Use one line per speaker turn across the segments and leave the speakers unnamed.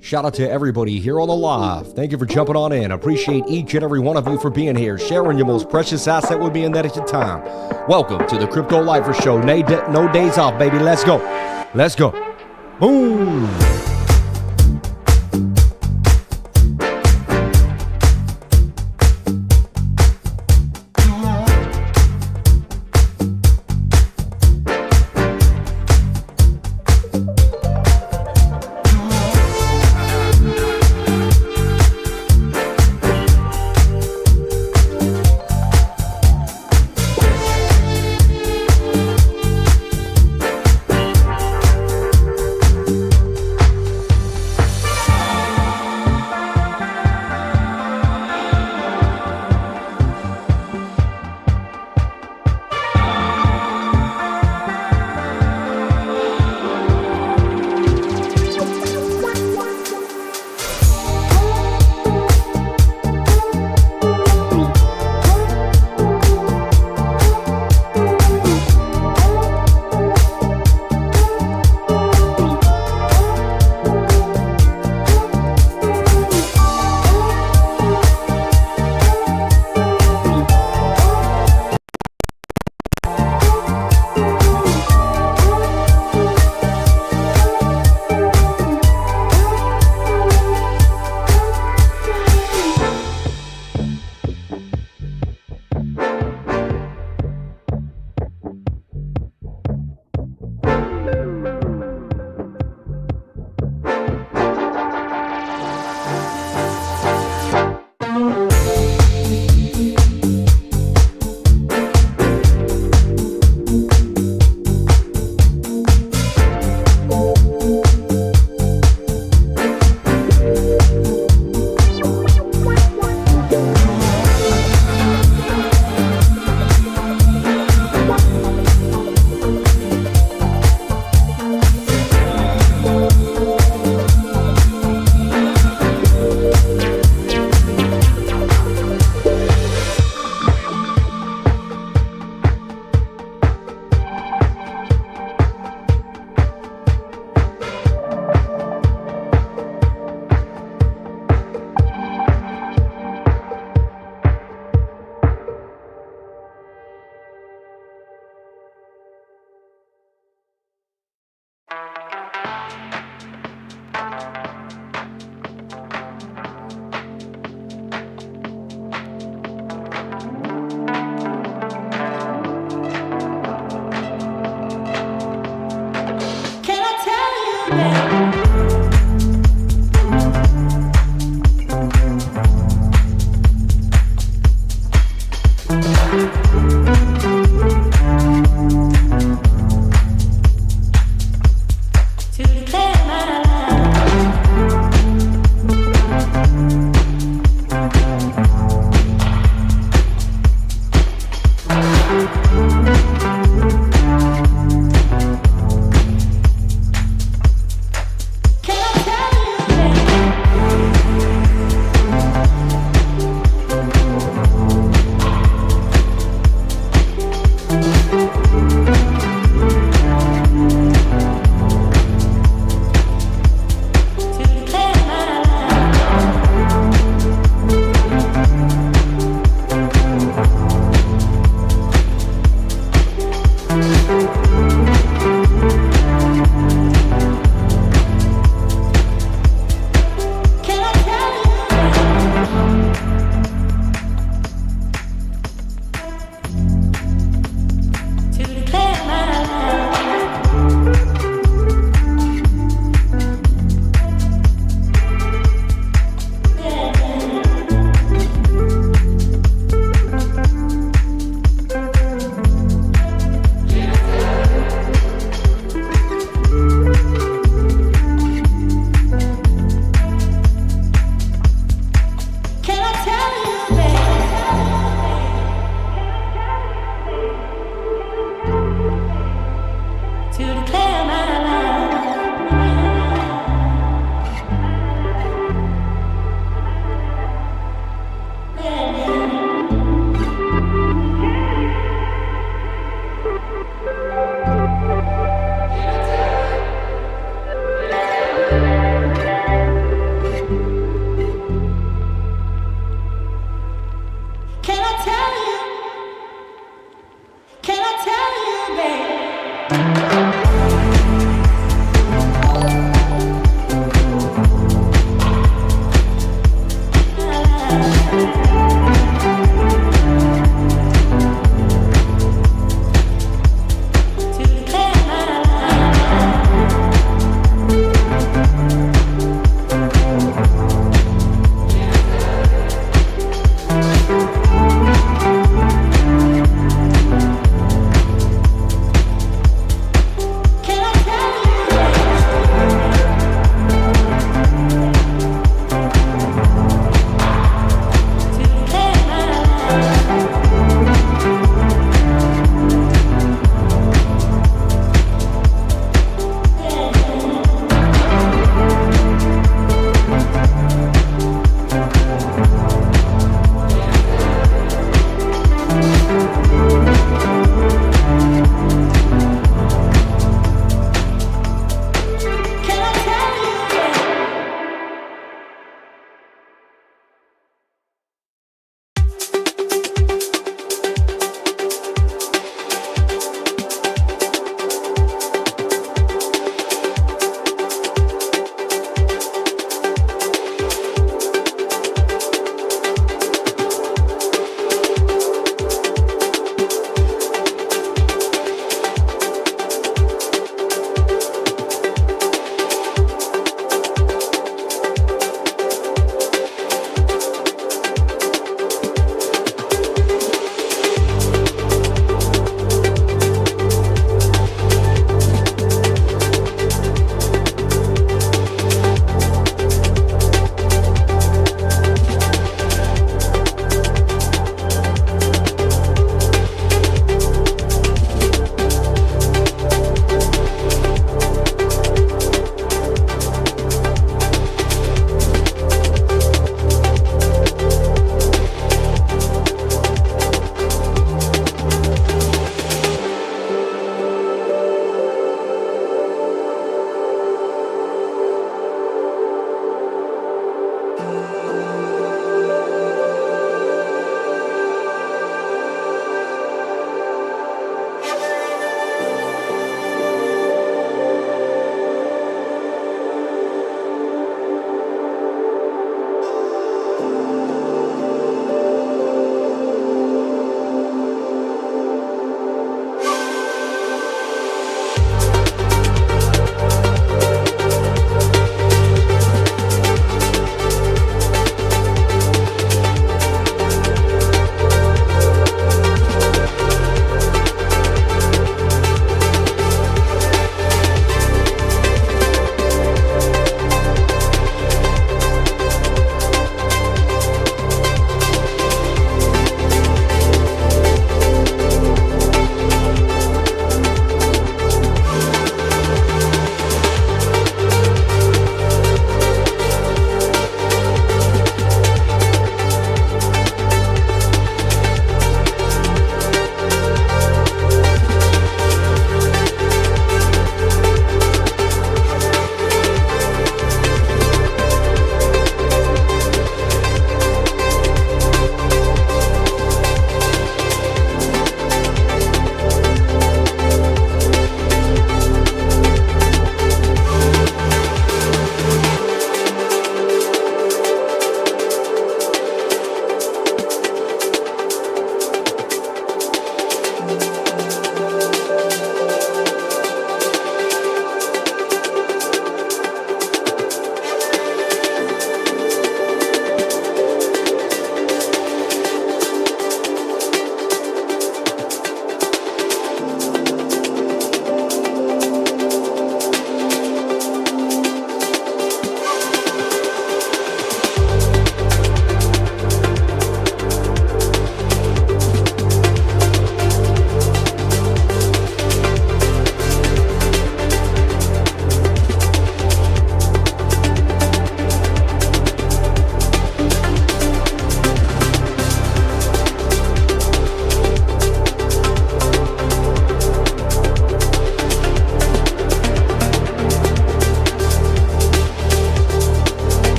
Shout out to everybody here on the live. Thank you for jumping on in. Appreciate each and every one of you for being here, sharing your most precious asset with me, and that is your time. Welcome to the Crypto Lifer Show. No days off, baby. Let's go. Let's go. Boom.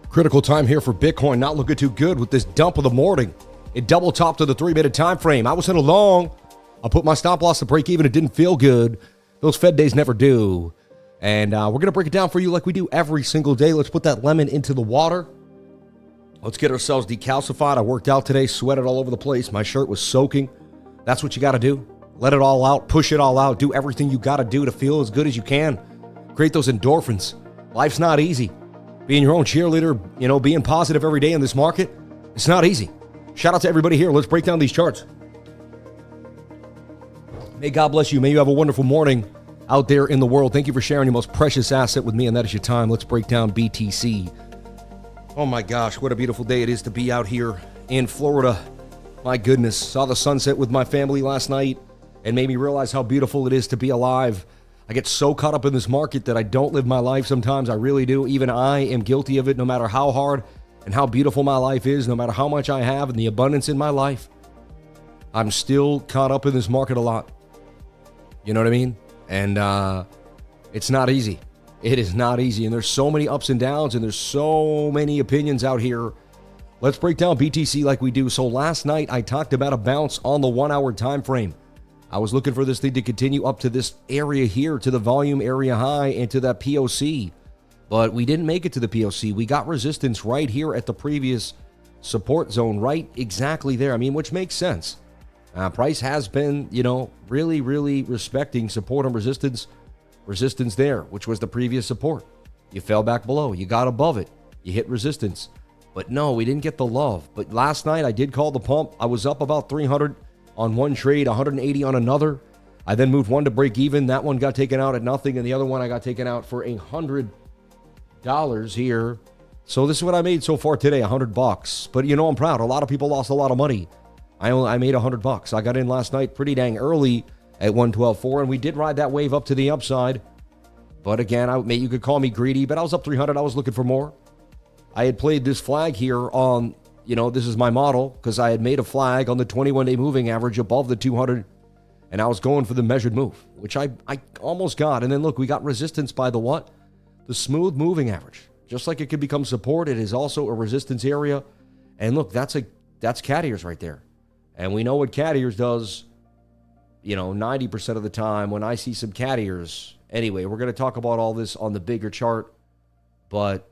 Critical time here for Bitcoin. Not looking too good with this dump of the morning. It double topped to the 3-minute time frame. I was in a long. I put my stop loss to break even. It didn't feel good. Those Fed days never do. And we're going to break it down for you like we do every single day. Let's put that lemon into the water. Let's get ourselves decalcified. I worked out today, sweated all over the place. My shirt was soaking. That's what you got to do. Let it all out. Push it all out. Do everything you got to do to feel as good as you can. Create those endorphins. Life's not easy. Being your own cheerleader, being positive every day in this market, it's not easy. Shout out to everybody here. Let's break down these charts. May God bless you. May you have a wonderful morning out there in the world. Thank you for sharing your most precious asset with me, and that is your time. Let's break down BTC. Oh my gosh, what a beautiful day it is to be out here in Florida. My goodness, saw the sunset with my family last night and made me realize how beautiful it is to be alive. I get so caught up in this market that I don't live my life sometimes. I really do. Even I am guilty of it, no matter how hard and how beautiful my life is, no matter how much I have and the abundance in my life. I'm still caught up in this market a lot. You know what I mean? And it's not easy. It is not easy. And there's so many ups and downs, and there's so many opinions out here. Let's break down BTC like we do. So last night, I talked about a bounce on the 1-hour time frame. I was looking for this thing to continue up to this area here, to the volume area high and to that POC. But we didn't make it to the POC. We got resistance right here at the previous support zone, right exactly there. I mean, which makes sense. Price has been, really, really respecting support and resistance there, which was the previous support. You fell back below. You got above it. You hit resistance. But no, we didn't get the love. But last night, I did call the pump. I was up about 300 on one trade, 180 on another. I then moved one to break even. That one got taken out at nothing, and the other one I got taken out for $100 here. So this is what I made so far today, $100. But I'm proud. A lot of people lost a lot of money. I made $100. I got in last night pretty dang early at 112.4, and we did ride that wave up to the upside. But again, you could call me greedy, but I was up 300. I was looking for more. I had played this flag here on, this is my model, because I had made a flag on the 21-day moving average above the 200, and I was going for the measured move, which I almost got. And then look, we got resistance by the what? The smooth moving average. Just like it could become support, it is also a resistance area. And look, that's cat ears right there. And we know what cat ears does, 90% of the time when I see some cat ears. Anyway, we're going to talk about all this on the bigger chart. But,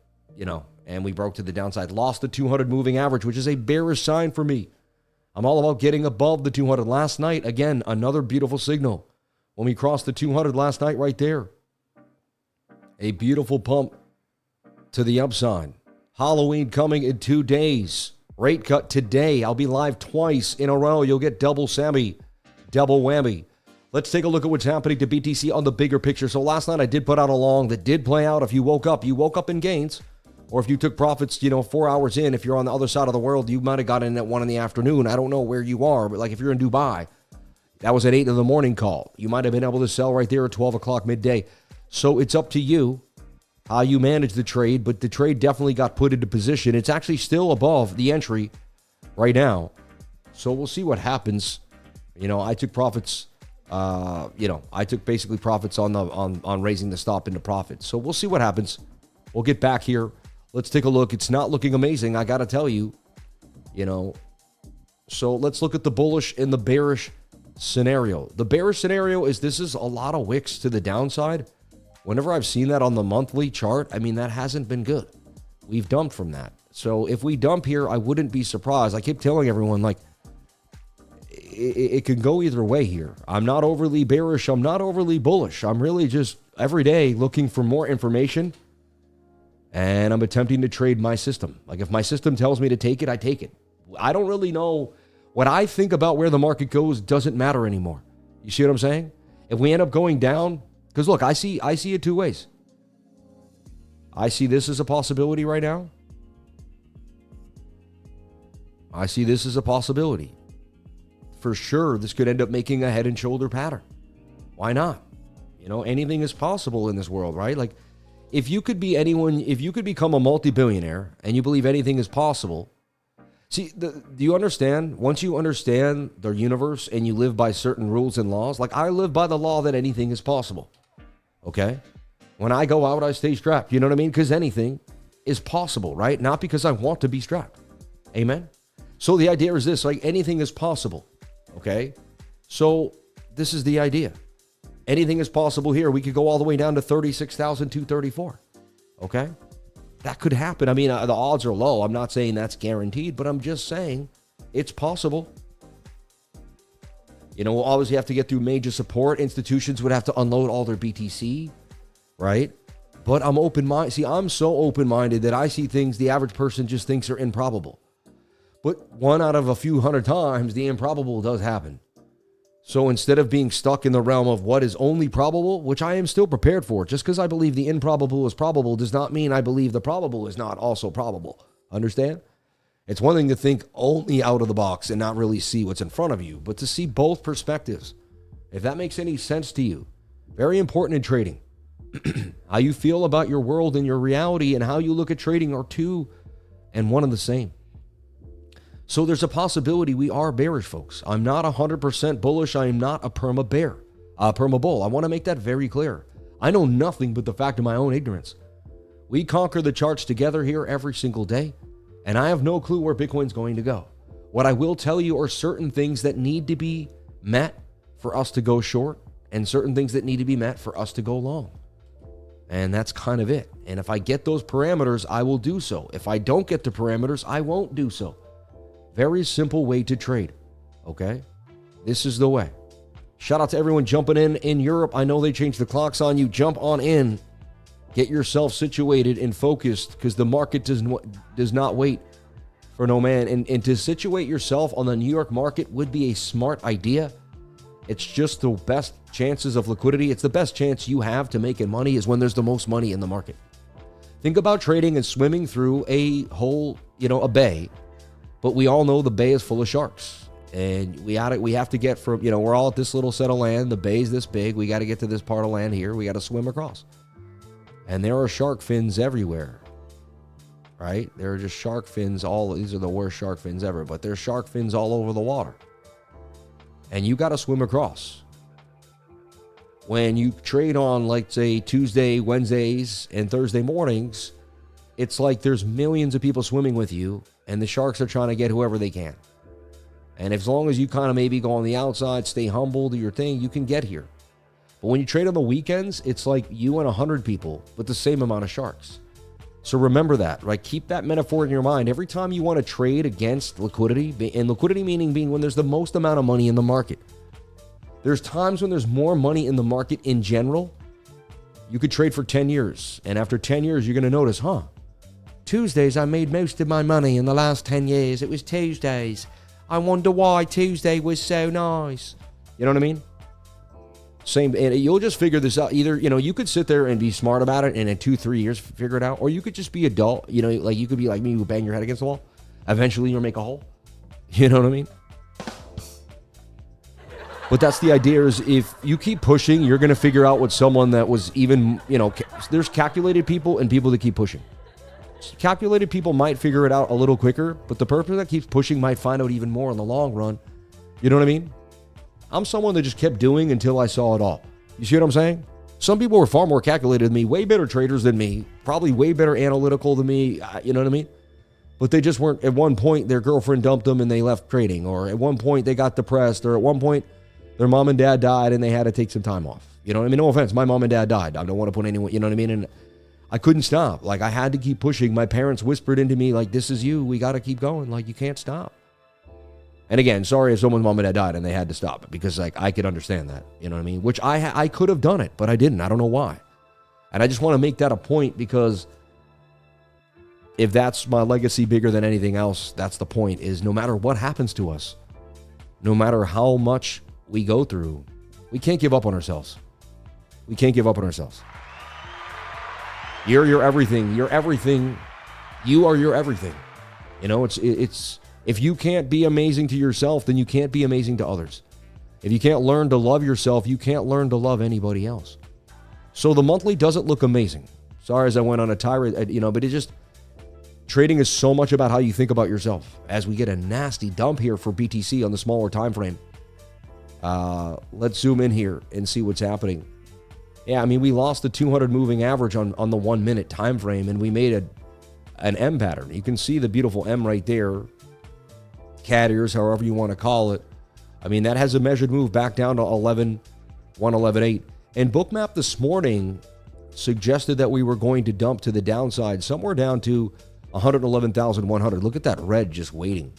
and we broke to the downside. Lost the 200 moving average, which is a bearish sign for me. I'm all about getting above the 200. Last night, again, another beautiful signal. When we crossed the 200 last night right there. A beautiful pump to the upside. Halloween coming in 2 days. Rate cut today. I'll be live twice in a row. You'll get double Sammy, double whammy. Let's take a look at what's happening to BTC on the bigger picture. So last night I did put out a long that did play out. If you woke up in gains. Or if you took profits, 4 hours in, if you're on the other side of the world, you might have got in at 1 in the afternoon. I don't know where you are, but like if you're in Dubai, that was at 8 in the morning call. You might have been able to sell right there at 12 o'clock midday. So it's up to you how you manage the trade, but the trade definitely got put into position. It's actually still above the entry right now. So we'll see what happens. I took profits, I took basically profits on raising the stop into profit. So we'll see what happens. We'll get back here. Let's take a look. It's not looking amazing, I got to tell you, So let's look at the bullish and the bearish scenario. The bearish scenario is this is a lot of wicks to the downside. Whenever I've seen that on the monthly chart, that hasn't been good. We've dumped from that. So if we dump here, I wouldn't be surprised. I keep telling everyone, it can go either way here. I'm not overly bearish. I'm not overly bullish. I'm really just every day looking for more information, and I'm attempting to trade my system. Like if my system tells me to take it, I take it. I don't really know. What I think about where the market goes doesn't matter anymore. You see what I'm saying? If we end up going down, because look, I see it 2 ways. I see this as a possibility right now. I see this as a possibility. For sure, this could end up making a head and shoulder pattern. Why not? Anything is possible in this world, right? Like, if you could become a multi-billionaire and you believe anything is possible. See, do you understand? Once you understand the universe and you live by certain rules and laws, like I live by the law that anything is possible. Okay? When I go out, I stay strapped. You know what I mean? Because anything is possible, right? Not because I want to be strapped. Amen? So the idea is this, like anything is possible, okay? So this is the idea. Anything is possible here. We could go all the way down to 36,234, okay? That could happen. I mean, the odds are low. I'm not saying that's guaranteed, but I'm just saying it's possible. You know, we'll always have to get through major support. Institutions would have to unload all their BTC, right? But I'm open-minded. See, I'm so open-minded that I see things the average person just thinks are improbable. But one out of a few hundred times, the improbable does happen. So instead of being stuck in the realm of what is only probable, which I am still prepared for, just because I believe the improbable is probable does not mean I believe the probable is not also probable. Understand? It's one thing to think only out of the box and not really see what's in front of you, but to see both perspectives. If that makes any sense to you, very important in trading. How you feel about your world and your reality and how you look at trading are two and one and the same. So there's a possibility we are bearish, folks. I'm not 100% bullish. I am not a perma bull. I want to make that very clear. I know nothing but the fact of my own ignorance. We conquer the charts together here every single day, and I have no clue where Bitcoin's going to go. What I will tell you are certain things that need to be met for us to go short and certain things that need to be met for us to go long. And that's kind of it. And if I get those parameters, I will do so. If I don't get the parameters, I won't do so. Very simple way to trade, okay? This is the way. Shout out to everyone jumping in Europe. I know they changed the clocks on you. Jump on in. Get yourself situated and focused because the market does not wait for no man. And to situate yourself on the New York market would be a smart idea. It's just the best chances of liquidity. It's the best chance you have to making money is when there's the most money in the market. Think about trading and swimming through a whole, a bay. But we all know the bay is full of sharks. And we have to get from, we're all at this little set of land. The bay's this big. We got to get to this part of land here. We got to swim across. And there are shark fins everywhere. Right? There are just shark fins these are the worst shark fins ever. But there's shark fins all over the water. And you got to swim across. When you trade on, like, say, Tuesday, Wednesdays, and Thursday mornings, it's like there's millions of people swimming with you. And the sharks are trying to get whoever they can. And as long as you kind of maybe go on the outside, stay humble, do your thing, you can get here. But when you trade on the weekends, it's like you and 100 people with the same amount of sharks. So remember that, right? Keep that metaphor in your mind. Every time you want to trade against liquidity, and liquidity meaning being when there's the most amount of money in the market. There's times when there's more money in the market in general. You could trade for 10 years. And after 10 years, you're going to notice, Tuesdays, I made most of my money in the last 10 years. It was Tuesdays. I wonder why Tuesday was so nice. You know what I mean? Same, and you'll just figure this out. Either, you could sit there and be smart about it and in 2-3 years figure it out, or you could just be adult. Like you could be like me, who bang your head against the wall. Eventually you'll make a hole. You know what I mean? But that's the idea is if you keep pushing, you're going to figure out what someone that was even, there's calculated people and people that keep pushing. Calculated people might figure it out a little quicker, but the person that keeps pushing might find out even more in the long run. You know what I mean? I'm someone that just kept doing until I saw it all. You see what I'm saying? Some people were far more calculated than me, way better traders than me, probably way better analytical than me. You know what I mean? But they just weren't. At one point, their girlfriend dumped them and they left trading. Or at one point, they got depressed. Or at one point, their mom and dad died and they had to take some time off. You know what I mean? No offense. My mom and dad died. I don't want to put anyone, you know what I mean? And I couldn't stop. Like, I had to keep pushing. My parents whispered into me, like, this is you. We got to keep going. Like, you can't stop. And again, sorry if someone's mom and dad died and they had to stop because, like, I could understand that. You know what I mean? Which I could have done it, but I didn't. I don't know why. And I just want to make that a point because if that's my legacy bigger than anything else, that's the point, is no matter what happens to us, no matter how much we go through, we can't give up on ourselves. We can't give up on ourselves. You're your everything. You're everything. You are your everything. You know, it's if you can't be amazing to yourself, then you can't be amazing to others. If you can't learn to love yourself, you can't learn to love anybody else. So the monthly doesn't look amazing. Sorry as I went on a tirade, but it just, trading is so much about how you think about yourself. As we get a nasty dump here for BTC on the smaller time frame. Let's zoom in here and see what's happening. Yeah, I mean, we lost the 200 moving average on the 1 minute time frame, and we made an M pattern. You can see the beautiful M right there. Cat ears, however you want to call it. I mean, that has a measured move back down to 111.8. And BOOKMAP this morning suggested that we were going to dump to the downside somewhere down to 111,100. Look at that red just waiting.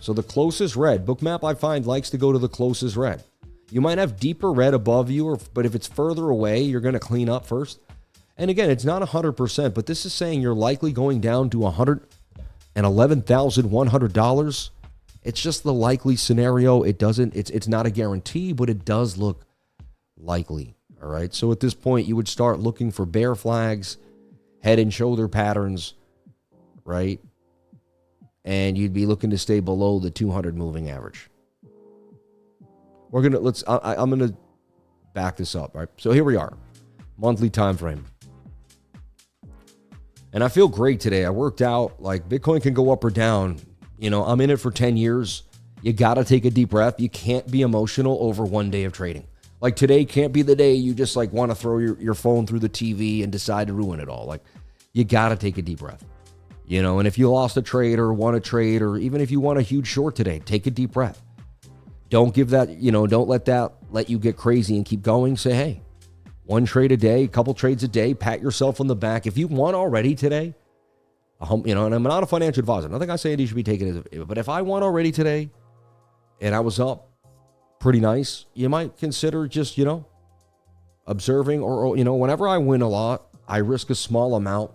So the closest red, BOOKMAP I find likes to go to the closest red. You might have deeper red above you, but if it's further away, you're going to clean up first. And again, it's not 100%, but this is saying you're likely going down to $111,100. It's just the likely scenario. It's not a guarantee, but it does look likely. All right. So at this point, you would start looking for bear flags, head and shoulder patterns, right? And you'd be looking to stay below the 200 moving average. I'm going to back this up, right? So here we are, monthly time frame. And I feel great today. I worked out. Like, Bitcoin can go up or down. You know, I'm in it for 10 years. You got to take a deep breath. You can't be emotional over one day of trading. Like, today can't be the day you just like want to throw your phone through the TV and decide to ruin it all. Like, you got to take a deep breath. You know, and if you lost a trade or won a trade, or even if you won a huge short today, take a deep breath. Don't give that, don't let that let you get crazy and keep going. Say, hey, one trade a day, a couple trades a day, pat yourself on the back. If you won already today, and I'm not a financial advisor. Nothing I say you should be taken as, but if I won already today and I was up pretty nice, you might consider just, observing or, whenever I win a lot, I risk a small amount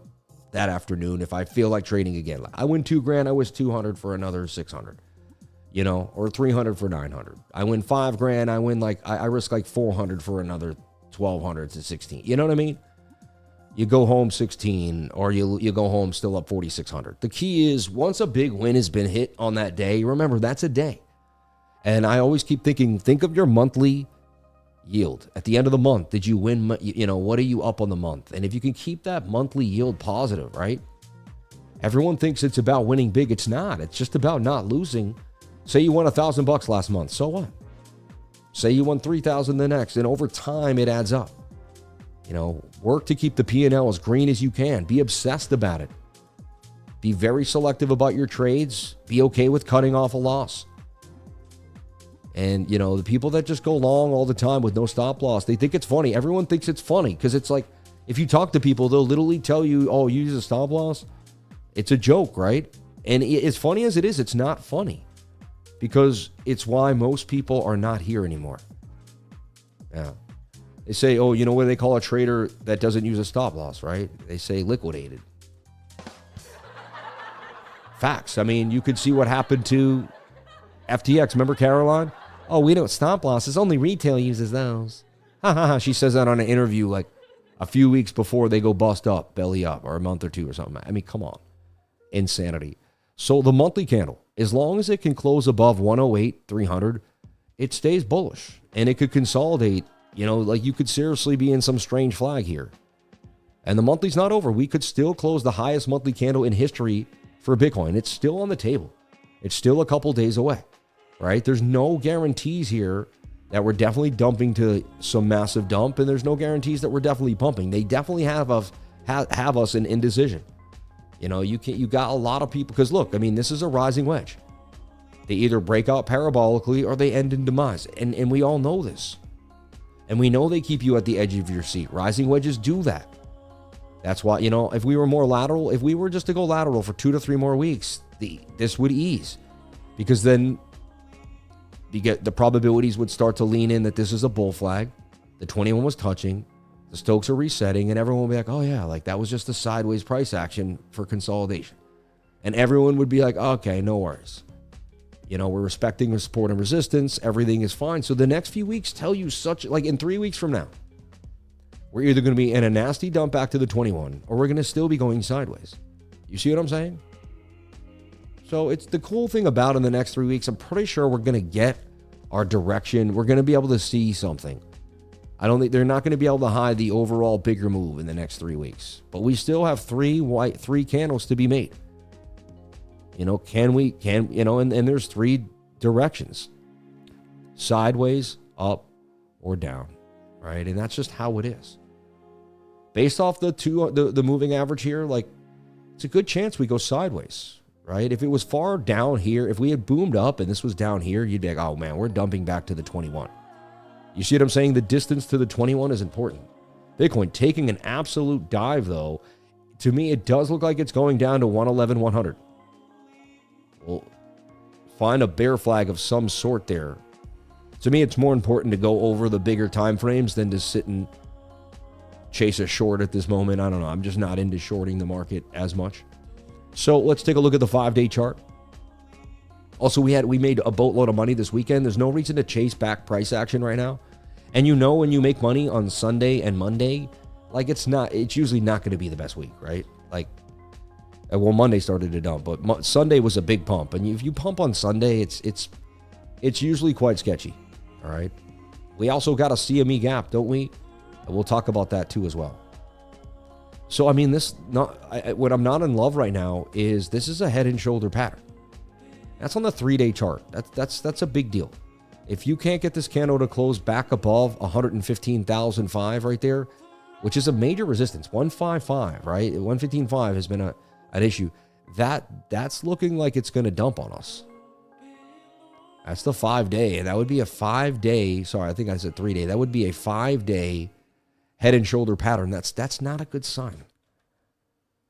that afternoon if I feel like trading again. I win $2,000, I wish 200 for another 600, or 300 for 900. I win $5,000, I win I risk 400 for another 1,200 to 16. You know what I mean? You go home 16, or you go home still up 4,600. The key is once a big win has been hit on that day, remember that's a day. And I always keep thinking, think of your monthly yield. At the end of the month, did you win? What are you up on the month? And if you can keep that monthly yield positive, right? Everyone thinks it's about winning big. It's not. It's just about not losing. Say you won $1,000 last month. So what? Say you won 3,000 the next, and over time it adds up. Work to keep the P&L as green as you can. Be obsessed about it. Be very selective about your trades. Be okay with cutting off a loss. And, the people that just go long all the time with no stop loss, they think it's funny. Everyone thinks it's funny because it's like, if you talk to people, they'll literally tell you, oh, you use a stop loss. It's a joke, right? And as funny as it is, it's not funny because it's why most people are not here anymore. Yeah. They say, oh, what do they call a trader that doesn't use a stop loss, right? They say liquidated. Facts. I mean, you could see what happened to FTX. Remember Caroline? Oh, we don't stop losses. Only retail uses those. Ha ha ha. She says that on an interview like a few weeks before they go bust up, belly up, or a month or two or something. I mean, come on. Insanity. So the monthly candle, as long as it can close above 108,300, it stays bullish. And it could consolidate. You could seriously be in some strange flag here. And the monthly's not over. We could still close the highest monthly candle in history for Bitcoin. It's still on the table. It's still a couple days away, right? There's no guarantees here that we're definitely dumping to some massive dump, and there's no guarantees that we're definitely pumping. They definitely have us in indecision. You got a lot of people, because look, I mean, this is a rising wedge. They either break out parabolically or they end in demise, and we all know this. And we know they keep you at the edge of your seat. Rising wedges do that. That's why, if we were more lateral, if we were just to go lateral for 2 to 3 more weeks, this would ease, because then the probabilities would start to lean in that this is a bull flag. The 21 was touching, the Stokes are resetting, and everyone would be like, oh yeah, like that was just a sideways price action for consolidation. And everyone would be like, okay, no worries. We're respecting the support and resistance. Everything is fine. So the next few weeks tell you in 3 weeks from now, we're either going to be in a nasty dump back to the 21, or we're going to still be going sideways. You see what I'm saying? So it's the cool thing about in the next 3 weeks, I'm pretty sure we're going to get our direction. We're going to be able to see something. I don't think they're not going to be able to hide the overall bigger move in the next 3 weeks, but we still have three candles to be made. And there's 3 directions: sideways, up, or down, right? And that's just how it is. Based off the moving average here, it's a good chance we go sideways, right? If it was far down here, if we had boomed up and this was down here, you'd be like, oh man, we're dumping back to the 21. You see what I'm saying? The distance to the 21 is important. Bitcoin taking an absolute dive, though. To me, it does look like it's going down to 111, 100. Well, find a bear flag of some sort there. To me, it's more important to go over the bigger time frames than to sit and chase a short at this moment. I don't know. I'm just not into shorting the market as much. So let's take a look at the 5-day chart. Also, we made a boatload of money this weekend. There's no reason to chase back price action right now. And you know when you make money on Sunday and Monday, like it's usually not going to be the best week, right? Like, well, Monday started to dump, but Sunday was a big pump. And if you pump on Sunday, it's usually quite sketchy, all right? We also got a CME gap, don't we? And we'll talk about that too as well. So, I mean, what I'm not in love right now is this is a head and shoulder pattern. That's on the 3-day chart. That's a big deal. If you can't get this candle to close back above 115,005 right there, which is a major resistance, 155, right? 115.5 has been an issue. That's looking like it's going to dump on us. That's the 5-day, and that would be a 5-day. Sorry, I think I said 3-day. That would be a 5-day head and shoulder pattern. That's not a good sign.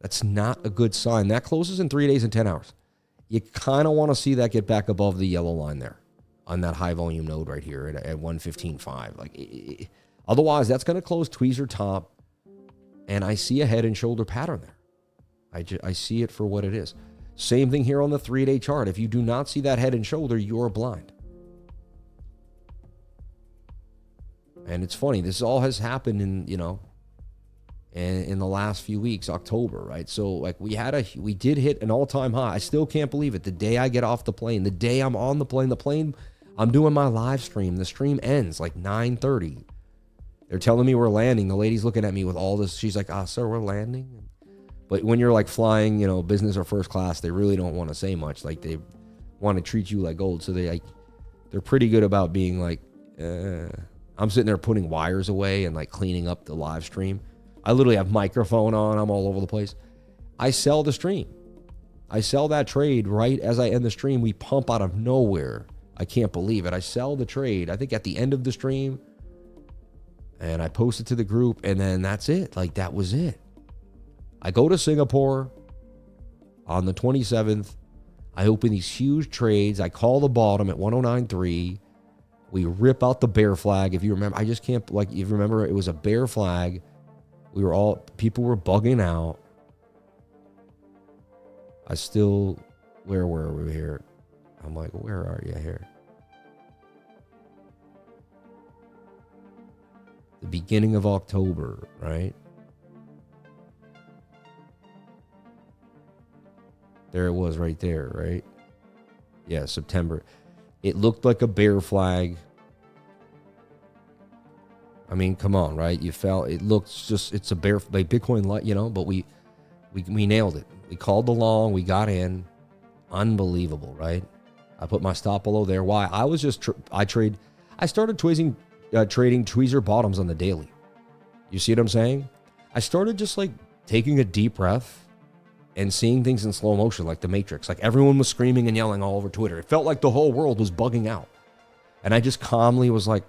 That's not a good sign. That closes in 3 days and 10 hours. You kind of want to see that get back above the yellow line there on that high volume node right here at 115.5. Like, otherwise, that's going to close tweezer top, and I see a head and shoulder pattern there. I see it for what it is. Same thing here on the 3-day chart. If you do not see that head and shoulder, you're blind. And it's funny, this all has happened in the last few weeks, October, right? So like we did hit an all-time high. I still can't believe it. The day I get off the plane, the day I'm on the plane, I'm doing my live stream. The stream ends like 9:30. They're telling me we're landing. The lady's looking at me with all this. She's like, sir, we're landing. But when you're like flying, business or first class, they really don't want to say much. Like they want to treat you like gold. So they're pretty good about being like, I'm sitting there putting wires away and like cleaning up the live stream. I literally have microphone on. I'm all over the place. I sell the stream. I sell that trade right as I end the stream. We pump out of nowhere. I can't believe it. I sell the trade, I think at the end of the stream, and I post it to the group, and then that's it. Like that was it. I go to Singapore on the 27th. I open these huge trades. I call the bottom at 109.3. We rip out the bear flag. If you remember, if you remember, it was a bear flag. People were bugging out. Where were we here? I'm like, where are you here? The beginning of October, right? There it was right there, right? Yeah, September. It looked like a bear flag. I mean, come on, right? It looks just, it's a bear, like Bitcoin, but we nailed it. We called the long, we got in. Unbelievable, right? I put my stop below there. Why? I started trading tweezer bottoms on the daily. You see what I'm saying? I started just like taking a deep breath and seeing things in slow motion, like the Matrix. Like everyone was screaming and yelling all over Twitter. It felt like the whole world was bugging out. And I just calmly was like,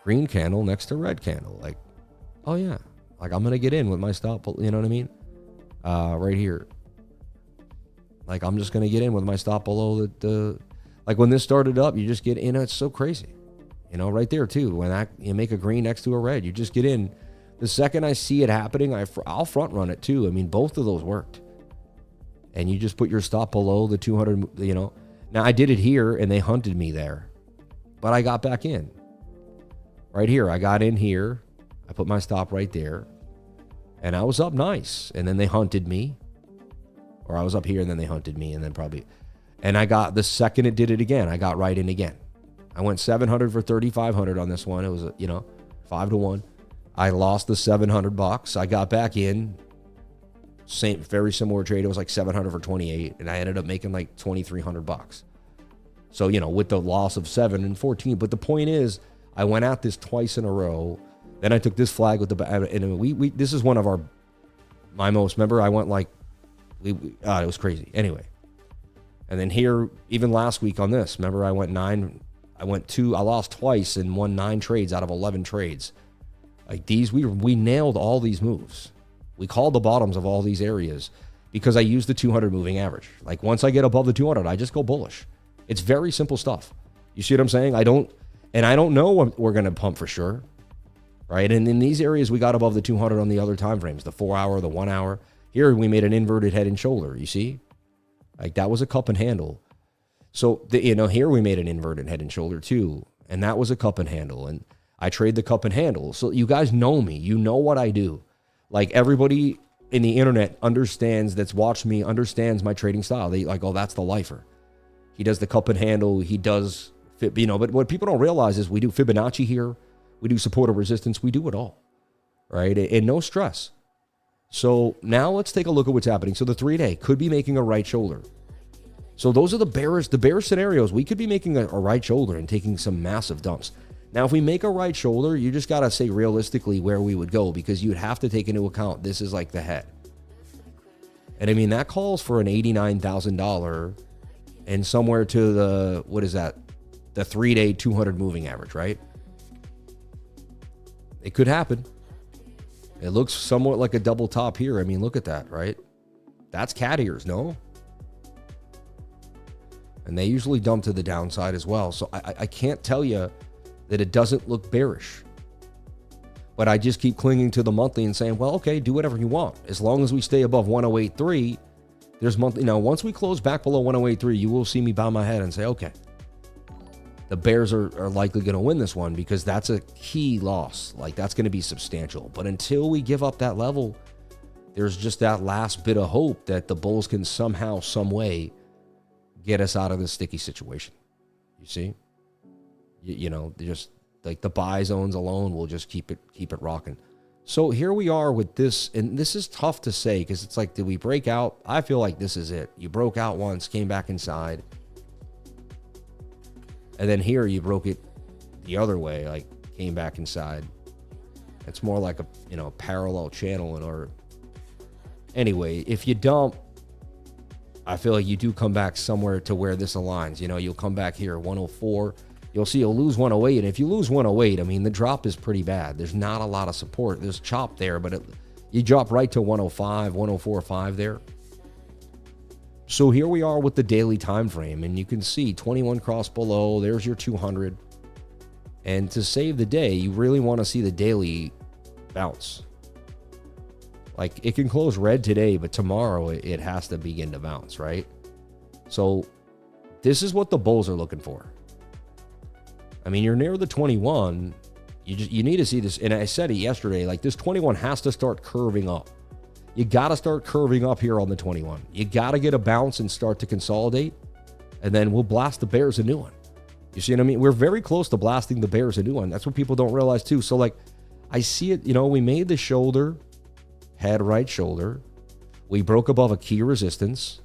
green candle next to red candle. Like, oh yeah. Like I'm going to get in with my stop, you know what I mean? Right here. Like I'm just going to get in with my stop below like when this started up, you just get in. It's so crazy. Right there too. When you make a green next to a red, you just get in. The second I see it happening, I'll front run it too. I mean, both of those worked. And you just put your stop below the 200, Now, I did it here, and they hunted me there. But I got back in. Right here, I got in here. I put my stop right there. And I was up nice. And then they hunted me. Or I was up here, and then they hunted me. And then and I got, the second it did it again, I got right in again. I went 700 for 3,500 on this one. It was, 5-1. I lost the $700. I got back in. Very similar trade. It was like 700 for 28, and I ended up making like $2,300. So, with the loss of 7 and 14. But the point is, I went at this twice in a row. Then I took this flag with and this is one of my most, remember, I went like It was crazy. Anyway. And then here, even last week on this, remember I lost twice and won 9 trades out of 11 trades. Like these, we nailed all these moves. We called the bottoms of all these areas because I use the 200 moving average. Like once I get above the 200, I just go bullish. It's very simple stuff. You see what I'm saying? I don't know what we're going to pump for sure, right? And in these areas, we got above the 200 on the other time frames, the 4 hour, the 1 hour. Here, we made an inverted head and shoulder, you see? Like that was a cup and handle. So, here we made an inverted head and shoulder too. And that was a cup and handle. And I trade the cup and handle. So you guys know me. You know what I do. Like everybody in the internet that's watched me, understands my trading style. They like, oh, that's the lifer. He does the cup and handle. He does, but what people don't realize is we do Fibonacci here. We do support or resistance. We do it all, right? And no stress. So now let's take a look at what's happening. So the 3-day could be making a right shoulder. So those are the bear scenarios. We could be making a right shoulder and taking some massive dumps. Now, if we make a right shoulder, you just got to say realistically where we would go because you'd have to take into account this is like the head. And I mean, that calls for an $89,000 and somewhere to the, what is that? The 3-day 200 moving average, right? It could happen. It looks somewhat like a double top here. I mean, look at that, right? That's cat ears, no? And they usually dump to the downside as well. So I can't tell you that it doesn't look bearish. But I just keep clinging to the monthly and saying, well, okay, do whatever you want. As long as we stay above 108.3, there's monthly. Now, once we close back below 108.3, you will see me bow my head and say, okay, the Bears are likely going to win this one because that's a key loss. Like, that's going to be substantial. But until we give up that level, there's just that last bit of hope that the Bulls can somehow, some way get us out of this sticky situation. You see? You know, just like the buy zones alone will just keep it rocking. So here we are with this, and this is tough to say because it's like, did we break out? I feel like this is it. You broke out once, came back inside. And then here you broke it the other way, like came back inside. It's more like a, parallel channel in order. Anyway, if you dump, I feel like you do come back somewhere to where this aligns. You'll come back here, 104. You'll see you'll lose 108. And if you lose 108, I mean, the drop is pretty bad. There's not a lot of support. There's chop there, but you drop right to 105, 104.5 there. So here we are with the daily time frame, and you can see 21 cross below. There's your 200. And to save the day, you really want to see the daily bounce. Like, it can close red today, but tomorrow it has to begin to bounce, right? So this is what the Bulls are looking for. I mean, you're near the 21. You need to see this. And I said it yesterday, like this 21 has to start curving up. You got to start curving up here on the 21. You got to get a bounce and start to consolidate. And then we'll blast the Bears a new one. You see what I mean? We're very close to blasting the Bears a new one. That's what people don't realize too. So like, I see it, we made the shoulder, head, right shoulder. We broke above a key resistance.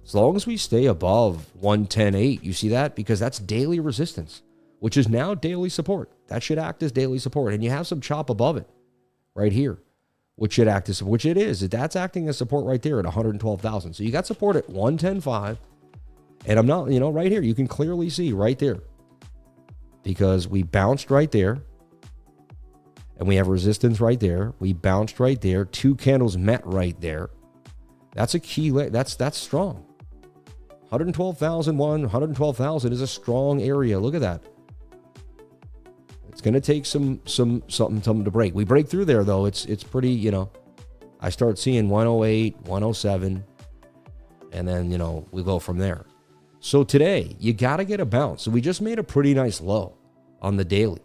As long as we stay above 110.8, you see that? Because that's daily resistance, which is now daily support. That should act as daily support. And you have some chop above it right here, which should act as, which it is. That's acting as support right there at 112,000. So you got support at 110.5. And I'm not, right here, you can clearly see right there because we bounced right there and we have resistance right there. We bounced right there. 2 candles met right there. That's a key. That's strong. 112,001, 112,000 is a strong area. Look at that. It's going to take something to break. We break through there though. It's pretty, I start seeing 108, 107, and then, we go from there. So today you got to get a bounce. So we just made a pretty nice low on the daily.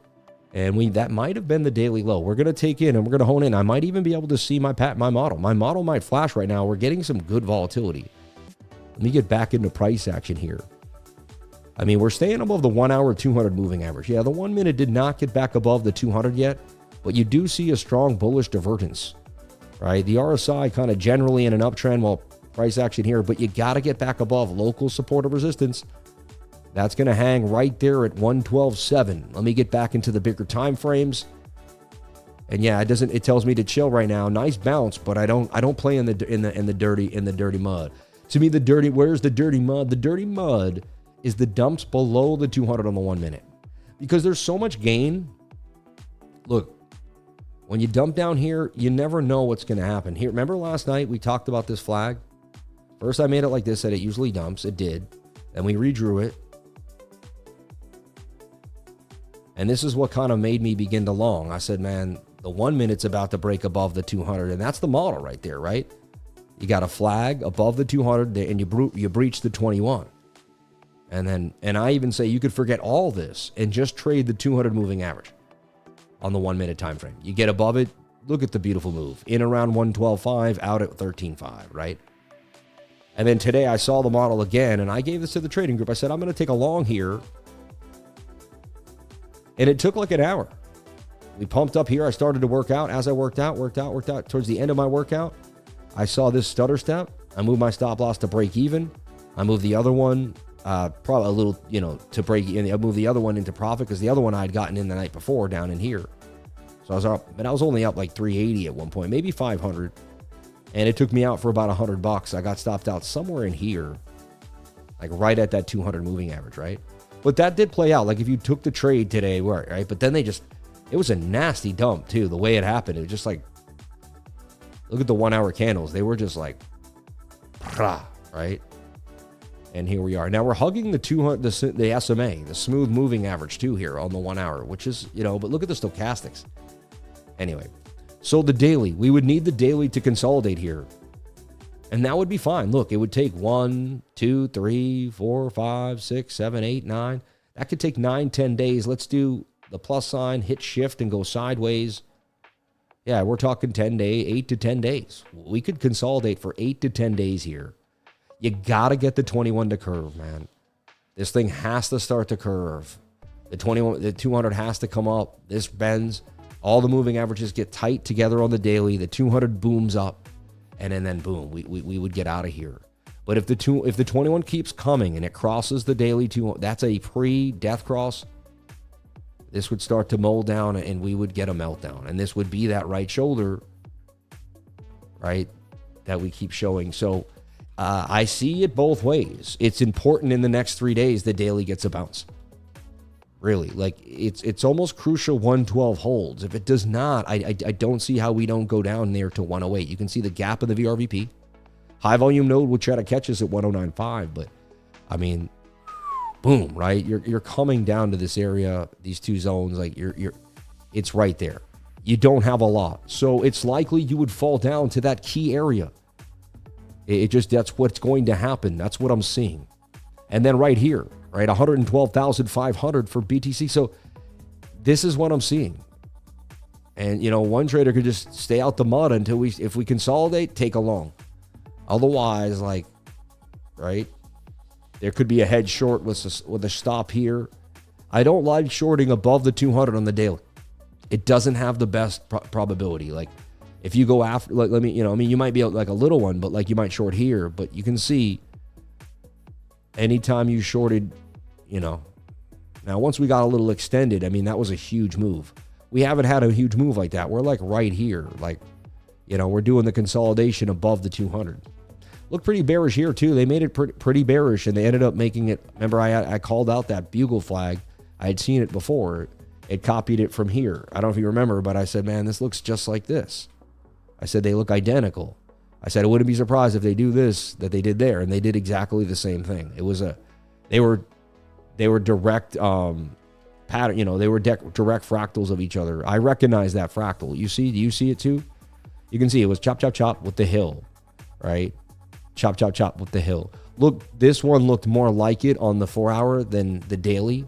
And that might have been the daily low. We're going to take in and we're going to hone in. I might even be able to see my model. My model might flash right now. We're getting some good volatility. Let me get back into price action here. I mean, we're staying above the 1 hour 200 moving average. Yeah, the 1 minute did not get back above the 200 yet, but you do see a strong bullish divergence, right? The RSI kind of generally in an uptrend while price action here, but you got to get back above local support or resistance. That's going to hang right there at 112.7. Let me get back into the bigger time frames. And yeah, it tells me to chill right now. Nice bounce, but I don't play in the dirty mud. To me, where's the dirty mud? The dirty mud is the dumps below the 200 on the 1 minute. Because there's so much gain. Look, when you dump down here, you never know what's going to happen. Here, remember last night we talked about this flag? First I made it like this, said it usually dumps. It did. Then we redrew it. And this is what kind of made me begin to long. I said, man, the 1 minute's about to break above the 200. And that's the model right there, right? You got a flag above the 200 and you breach the 21. And I even say you could forget all this and just trade the 200 moving average on the 1 minute time frame. You get above it, look at the beautiful move. In around 112.5, out at 13.5, right? And then today I saw the model again, and I gave this to the trading group. I said, I'm going to take a long here. And it took like an hour. We pumped up here. I started to work out. As I worked out. Towards the end of my workout, I saw this stutter step. I moved my stop loss to break even. I moved the other one, probably a little, to break in. I moved the other one into profit because the other one I had gotten in the night before down in here. So I was up, but I was only up like 380 at one point, maybe 500. And it took me out for about $100. I got stopped out somewhere in here, like right at that 200 moving average, right? But that did play out. Like if you took the trade today, right? But then it was a nasty dump too. The way it happened, it was just like, look at the 1 hour candles. They were just like, right? And here we are. Now we're hugging the 200, the SMA, the smooth moving average too here on the 1 hour, which is, but look at the stochastics. Anyway, so the daily, we would need the daily to consolidate here. And that would be fine. Look, it would take 1, 2, 3, 4, 5, 6, 7, 8, 9. That could take 9, 10 days. Let's do the plus sign, hit shift, and go sideways. Yeah, we're talking 8 to 10 days. We could consolidate for 8 to 10 days here. You got to get the 21 to curve, man. This thing has to start to curve. The 200 has to come up. This bends. All the moving averages get tight together on the daily. The 200 booms up. And then boom, we would get out of here. But if the 21 keeps coming and it crosses the daily 200, that's a pre-death cross. This would start to mold down and we would get a meltdown. And this would be that right shoulder, right, that we keep showing. So I see it both ways. It's important in the next 3 days the daily gets a bounce. Really, like it's almost crucial 112 holds. If it does not, I don't see how we don't go down there to 108. You can see the gap of the VRVP. High volume node will try to catch us at 109.5, but I mean, boom, right? You're coming down to this area, these two zones, like it's right there. You don't have a lot, so it's likely you would fall down to that key area. That's what's going to happen. That's what I'm seeing. And then right here, right, 112,500 for BTC. So this is what I'm seeing. And, one trader could just stay out the mud until if we consolidate, take a long. Otherwise, right, there could be a head short with a stop here. I don't like shorting above the 200 on the daily. It doesn't have the best probability. Like if you go after, you might be like a little one, but you might short here, but you can see anytime you shorted, now once we got a little extended, that was a huge move. We haven't had a huge move like that. We're like right here, we're doing the consolidation above the 200. Look pretty bearish here too. They made it pretty bearish and they ended up making it. Remember, I called out that bugle flag. I had seen it before. It copied it from here. I don't know if you remember, but I said, man, this looks just like this. I said, they look identical. I said, I wouldn't be surprised if they do this, that they did there. And they did exactly the same thing. It was they were direct pattern, they were direct fractals of each other. I recognize that fractal. Do you see it too? You can see it was chop, chop, chop with the hill, right? Chop, chop, chop with the hill. Look, this one looked more like it on the 4 hour than the daily.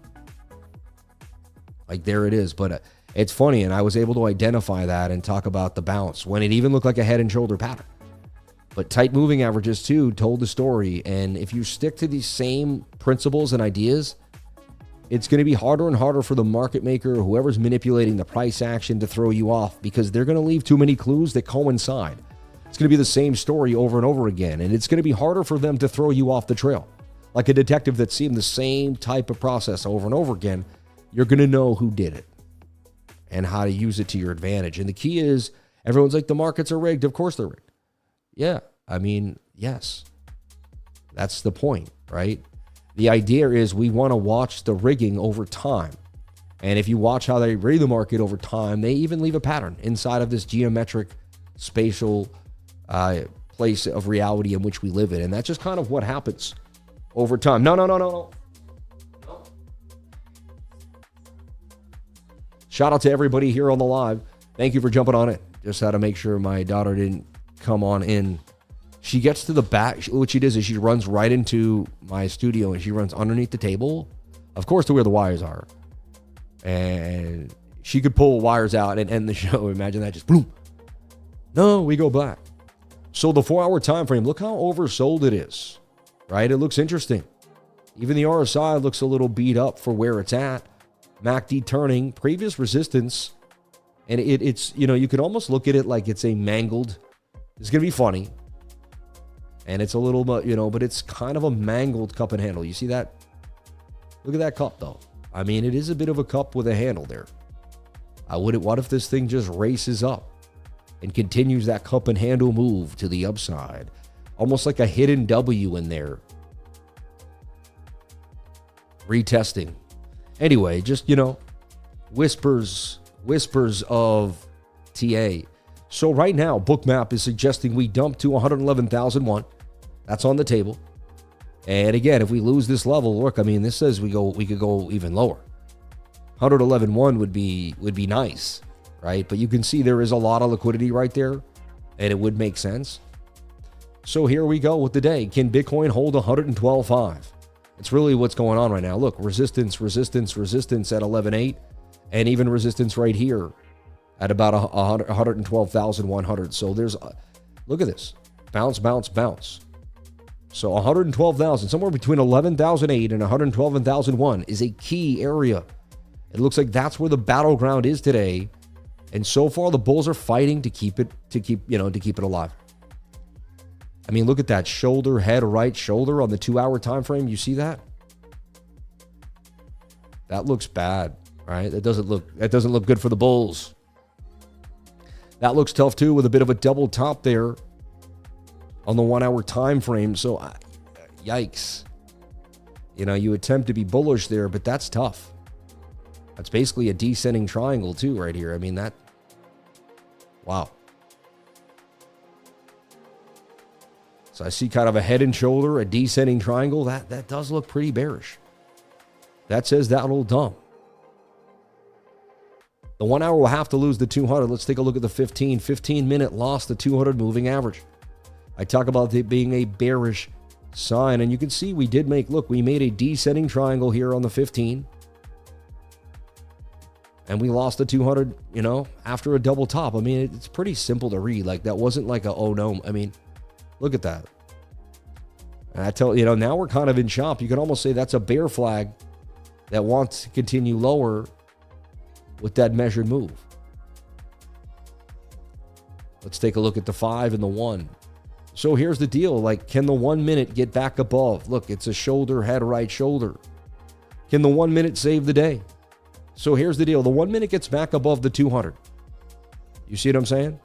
Like there it is. But it's funny. And I was able to identify that and talk about the bounce when it even looked like a head and shoulder pattern. But tight moving averages too told the story. And if you stick to these same principles and ideas, it's going to be harder and harder for the market maker or whoever's manipulating the price action to throw you off because they're going to leave too many clues that coincide. It's going to be the same story over and over again. And it's going to be harder for them to throw you off the trail. Like a detective that's seen the same type of process over and over again, you're going to know who did it. and how to use it to your advantage. And the key is, everyone's like, the markets are rigged. Of course they're rigged. Yeah, I mean, yes. That's the point, right? The idea is we want to watch the rigging over time. And if you watch how they rig the market over time, they even leave a pattern inside of this geometric spatial place of reality in which we live in. And that's just kind of what happens over time. No. Shout out to everybody here on the live. Thank you for jumping on it. Just had to make sure my daughter didn't come on in. She gets to the back. What she does is she runs right into my studio and she runs underneath the table, of course, to where the wires are. And she could pull wires out and end the show. Imagine that, just boom. No, we go back. So the 4-hour time frame, look how oversold it is, right? It looks interesting. Even the RSI looks a little beat up for where it's at. MACD turning, previous resistance. And it's, you know, you could almost look at it like it's a mangled, it's going to be funny. And it's a little, you know, but it's kind of a mangled cup and handle. You see that? Look at that cup, though. I mean, it is a bit of a cup with a handle there. What if this thing just races up and continues that cup and handle move to the upside? Almost like a hidden W in there. Retesting. Anyway, just, you know, whispers of TA. So right now, BOOKMAP is suggesting we dump to 111,001. That's on the table. And again, if we lose this level, look, I mean, this says we could go even lower. 111.1 would be nice, right? But you can see there is a lot of liquidity right there, and it would make sense. So here we go with the day. Can Bitcoin hold 112.5? It's really what's going on right now. Look, resistance at 11.8, and even resistance right here at about 112,100. So there's, look at this, bounce. So 112,000, somewhere between 11,008 and 112,001 is a key area. It looks like that's where the battleground is today. And so far the bulls are fighting to keep it alive. I mean, look at that shoulder, head, right shoulder on the 2-hour time frame. You see that? That looks bad, right? That doesn't look good for the bulls. That looks tough too, with a bit of a double top there on the 1-hour time frame. So, yikes. You know, you attempt to be bullish there, but that's tough. That's basically a descending triangle too right here. I mean, wow. So I see kind of a head and shoulder, a descending triangle. That does look pretty bearish. That says that'll dump. The 1 hour will have to lose the 200. Let's take a look at the 15-minute loss, the 200 moving average. I talk about it being a bearish sign, and you can see we made a descending triangle here on the 15. And we lost the 200, you know, after a double top. I mean, it's pretty simple to read. Like, that wasn't like a, oh no. I mean, look at that. And I tell you, know, now we're kind of in chop. You can almost say that's a bear flag that wants to continue lower with that measured move. Let's take a look at the 5 and the 1. So here's the deal. Like, can the 1 minute get back above? Look, it's a shoulder, head, right shoulder. Can the 1 minute save the day? So here's the deal. The 1 minute gets back above the 200. You see what I'm saying?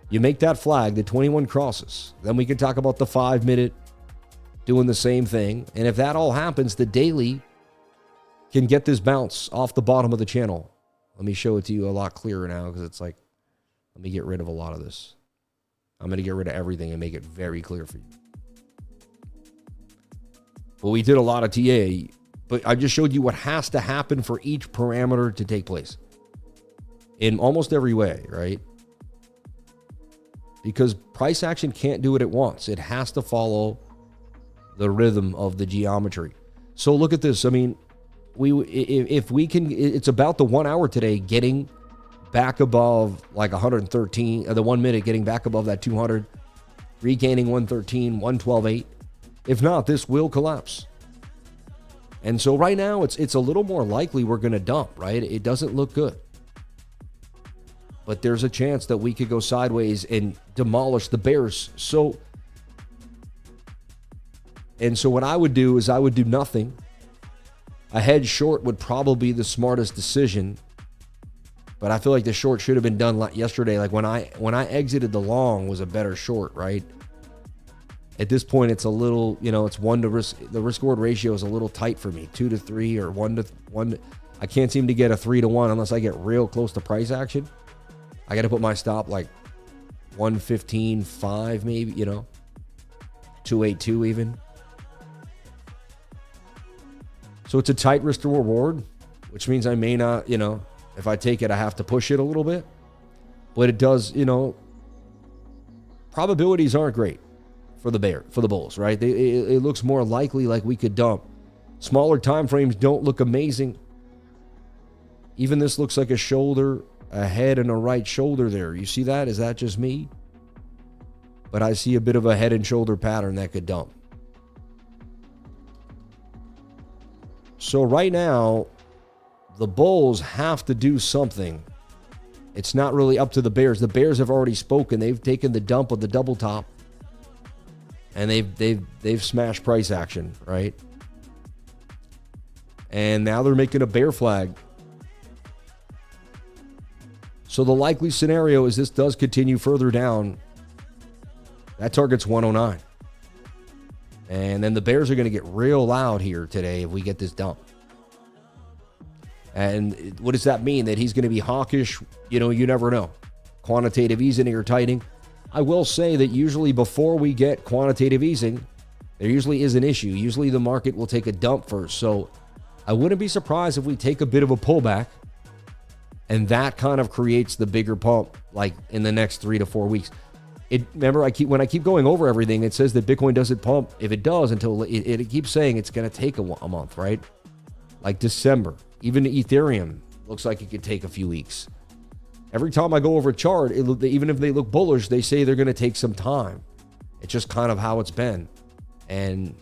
You make that flag, the 21 crosses. Then we can talk about the 5 minute doing the same thing. And if that all happens, the daily can get this bounce off the bottom of the channel. Let me show it to you a lot clearer now, because it's like, let me get rid of a lot of this. I'm going to get rid of everything and make it very clear for you. Well, we did a lot of TA, but I just showed you what has to happen for each parameter to take place in almost every way, right? Because price action can't do what it wants. It has to follow the rhythm of the geometry. So look at this. I mean, if we can, it's about the 1 hour today getting back above like 113, the 1 minute getting back above that 200, regaining 113, 112.8. If not, this will collapse. And so right now it's a little more likely we're going to dump, right? It doesn't look good. But there's a chance that we could go sideways and demolish the bears. So what I would do is I would do nothing. A hedge short would probably be the smartest decision. But I feel like the short should have been done yesterday. Like when I exited, the long was a better short, right? At this point, it's a little, it's the risk reward ratio is a little tight for me, 2 to 3 or 1 to 1. I can't seem to get a 3 to 1 unless I get real close to price action. I got to put my stop like 115.5 maybe, 282 even. So it's a tight risk to reward, which means I may not, if I take it, I have to push it a little bit. But it does, probabilities aren't great for the bulls, right? It looks more likely like we could dump. Smaller time frames don't look amazing. Even this looks like a shoulder, a head, and a right shoulder there. You see that? Is that just me? But I see a bit of a head and shoulder pattern that could dump. So right now, the bulls have to do something. It's not really up to the bears. The bears have already spoken. They've taken the dump of the double top, and they've smashed price action, right? And now they're making a bear flag. So the likely scenario is this does continue further down. That target's 109. And then the bears are going to get real loud here today if we get this dump. And what does that mean? That he's going to be hawkish? You never know. Quantitative easing or tightening. I will say that usually before we get quantitative easing, there usually is an issue. Usually the market will take a dump first. So I wouldn't be surprised if we take a bit of a pullback, and that kind of creates the bigger pump like in the next 3 to 4 weeks. Remember, when I keep going over everything, it says that Bitcoin doesn't pump. If it does, until it keeps saying it's going to take a month, right? Like December. Even Ethereum looks like it could take a few weeks. Every time I go over a chart, even if they look bullish, they say they're going to take some time. It's just kind of how it's been. And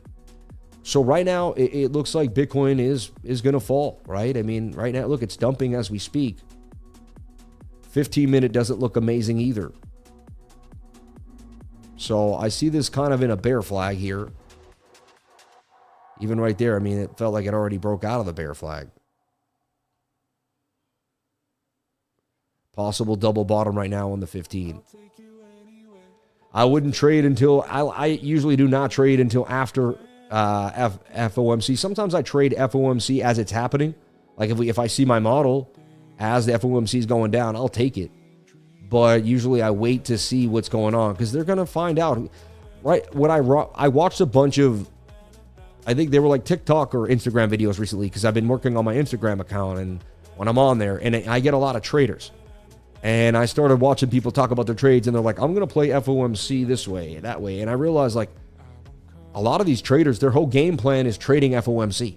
so right now, it looks like Bitcoin is going to fall, right? I mean, right now, look, it's dumping as we speak. 15-minute doesn't look amazing either. So I see this kind of in a bear flag here. Even right there, I mean, it felt like it already broke out of the bear flag. Possible double bottom right now on the 15. I wouldn't trade until, I usually do not trade until after FOMC. Sometimes I trade FOMC as it's happening. Like if I see my model as the FOMC is going down, I'll take it. But usually I wait to see what's going on because they're going to find out. Right? I watched a bunch of, I think they were like TikTok or Instagram videos recently because I've been working on my Instagram account, and when I'm on there, and I get a lot of traders. And I started watching people talk about their trades, and they're like, I'm going to play FOMC this way, that way. And I realized, like, a lot of these traders, their whole game plan is trading FOMC.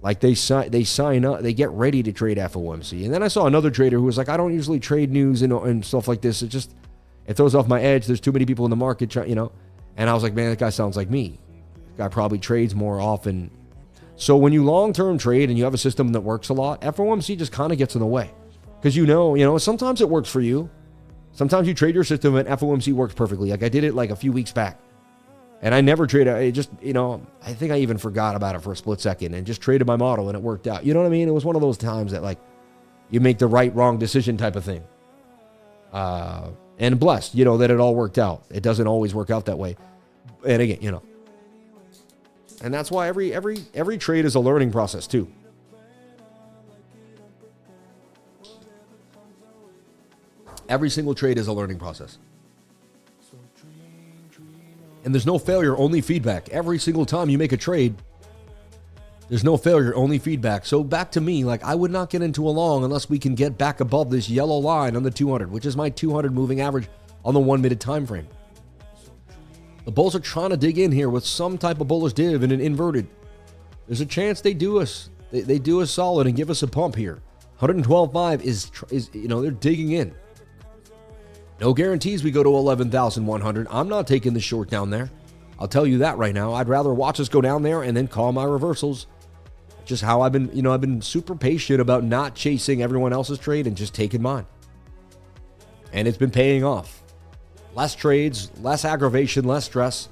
Like, they sign up, they get ready to trade FOMC. And then I saw another trader who was like, I don't usually trade news and stuff like this. It throws off my edge. There's too many people in the market, And I was like, man, that guy sounds like me. That guy probably trades more often. So when you long-term trade and you have a system that works a lot, FOMC just kind of gets in the way. Because sometimes it works for you. Sometimes you trade your system and FOMC works perfectly. Like I did it like a few weeks back. And I never traded. It just, I think I even forgot about it for a split second and just traded my model and it worked out. You know what I mean? It was one of those times that like you make the right, wrong decision type of thing. And blessed, that it all worked out. It doesn't always work out that way. And again, and that's why every trade is a learning process too. Every single trade is a learning process. And there's no failure, only feedback. Every single time you make a trade, there's no failure, only feedback. So back to me, like I would not get into a long unless we can get back above this yellow line on the 200, which is my 200 moving average on the 1 minute time frame. The bulls are trying to dig in here with some type of bullish div and an inverted. There's a chance they do us. They do us solid and give us a pump here. 112.5 is they're digging in. No guarantees we go to 11,100. I'm not taking the short down there. I'll tell you that right now. I'd rather watch us go down there and then call my reversals. Just how I've been super patient about not chasing everyone else's trade and just taking mine. And it's been paying off. Less trades, less aggravation, less stress.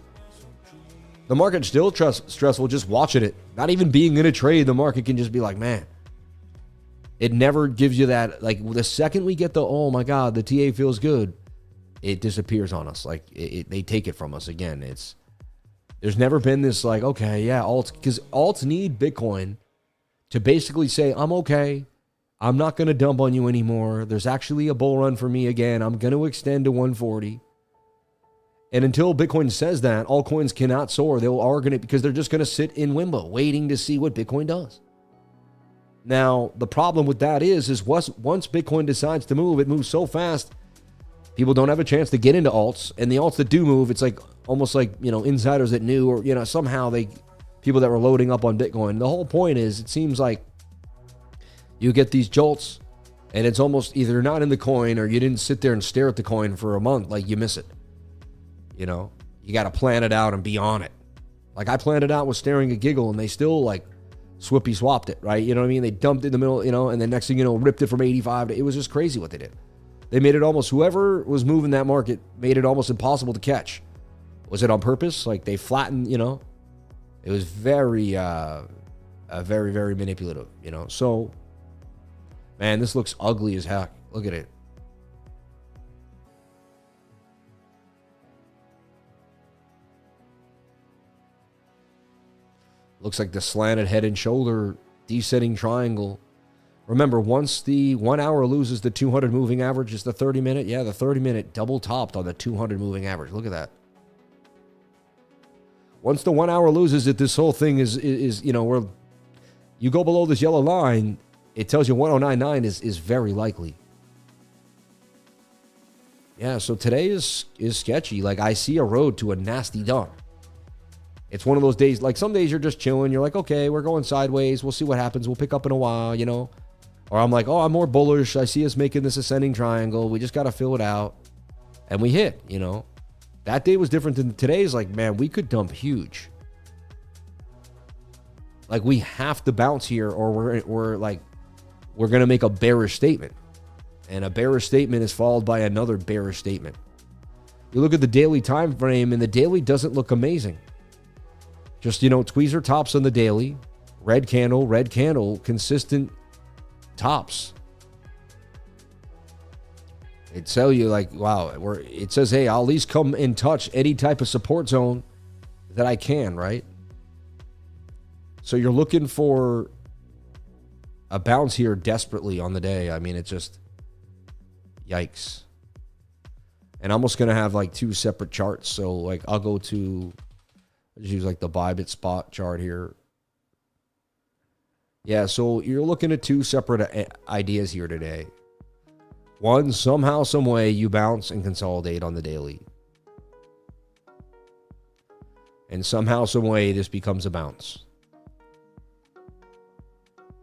The market's still stressful just watching it. Not even being in a trade, the market can just be like, man, It never gives you that, like the second we get the, oh my God, the TA feels good, it disappears on us. Like they take it from us again. There's never been this like, okay, yeah, alts, because alts need Bitcoin to basically say, I'm okay. I'm not going to dump on you anymore. There's actually a bull run for me again. I'm going to extend to 140. And until Bitcoin says that, altcoins cannot soar. Because they're just going to sit in limbo, waiting to see what Bitcoin does. Now, the problem with that is once Bitcoin decides to move, it moves so fast, people don't have a chance to get into alts. And the alts that do move, it's like almost like, insiders that knew, or, somehow people that were loading up on Bitcoin. The whole point is, it seems like you get these jolts, and it's almost either not in the coin or you didn't sit there and stare at the coin for a month, like you miss it. You got to plan it out and be on it. Like I planned it out with staring at Giggle, and they still like swippy swapped it, right? You know what I mean? They dumped it in the middle, and then next thing you know, ripped it from 85 to, it was just crazy what they did. They made it almost, whoever was moving that market made it almost impossible to catch. Was it on purpose? Like they flattened, it was very, very, very manipulative, So, man, this looks ugly as heck. Look at it. Looks like the slanted head and shoulder descending triangle. Remember, once the 1 hour loses the 200 moving average, it's the 30 minute. Yeah, the 30 minute double topped on the 200 moving average. Look at that. Once the 1 hour loses it, this whole thing is where you go below this yellow line, it tells you 1099 is very likely. Yeah, so today is sketchy. Like I see a road to a nasty dump. It's one of those days, like some days you're just chilling. You're like, okay, we're going sideways. We'll see what happens. We'll pick up in a while, Or I'm like, oh, I'm more bullish. I see us making this ascending triangle. We just got to fill it out. And we hit, That day was different than today's. Like, man, we could dump huge. Like, we have to bounce here or we're going to make a bearish statement. And a bearish statement is followed by another bearish statement. You look at the daily time frame, and the daily doesn't look amazing. Just, tweezer tops on the daily. Red candle, consistent tops. It tell you like, wow, it says, hey, I'll at least come and touch any type of support zone that I can, right? So you're looking for a bounce here desperately on the day. I mean, it's just, yikes. And I'm almost going to have like two separate charts. So like I'll go to, just use like the Bybit spot chart here. Yeah, so you're looking at two separate ideas here today. One, somehow, some way, you bounce and consolidate on the daily. And somehow, some way, this becomes a bounce.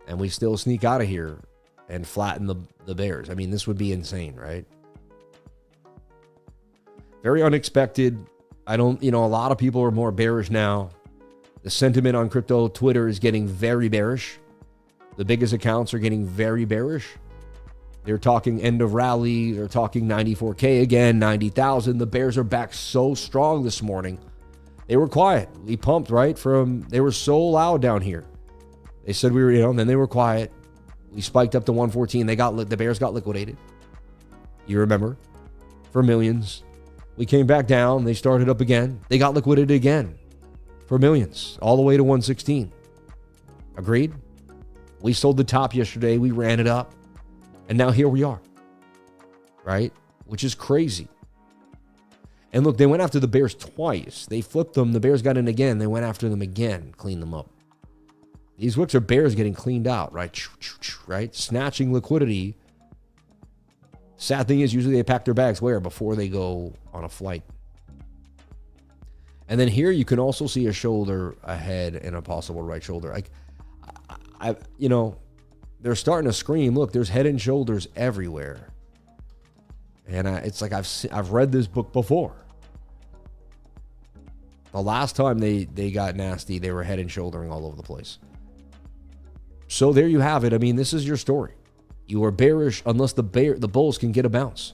And we still sneak out of here and flatten the bears. I mean, this would be insane, right? Very unexpected. A lot of people are more bearish now. The sentiment on crypto Twitter is getting very bearish. The biggest accounts are getting very bearish. They're talking end of rally. They're talking 94K again, 90,000. The bears are back so strong this morning. They were quiet. We pumped, right? They were so loud down here. They said we were, and then they were quiet. We spiked up to 114. The bears got liquidated. You remember? For millions. We came back down. They started up again. They got liquidated again for millions, all the way to 116. Agreed? We sold the top yesterday. We ran it up. And now here we are. Right? Which is crazy. And look, they went after the bears twice. They flipped them. The bears got in again. They went after them again. Cleaned them up. These wicks are bears getting cleaned out, right? Right? Snatching liquidity. Sad thing is, usually they pack their bags where? Before they go on a flight. And then here you can also see a shoulder, a head, and a possible right shoulder. They're starting to scream. Look, there's head and shoulders everywhere. And it's like I've read this book before. The last time they got nasty, they were head and shouldering all over the place. So there you have it. I mean, this is your story. You are bearish unless the bulls can get a bounce.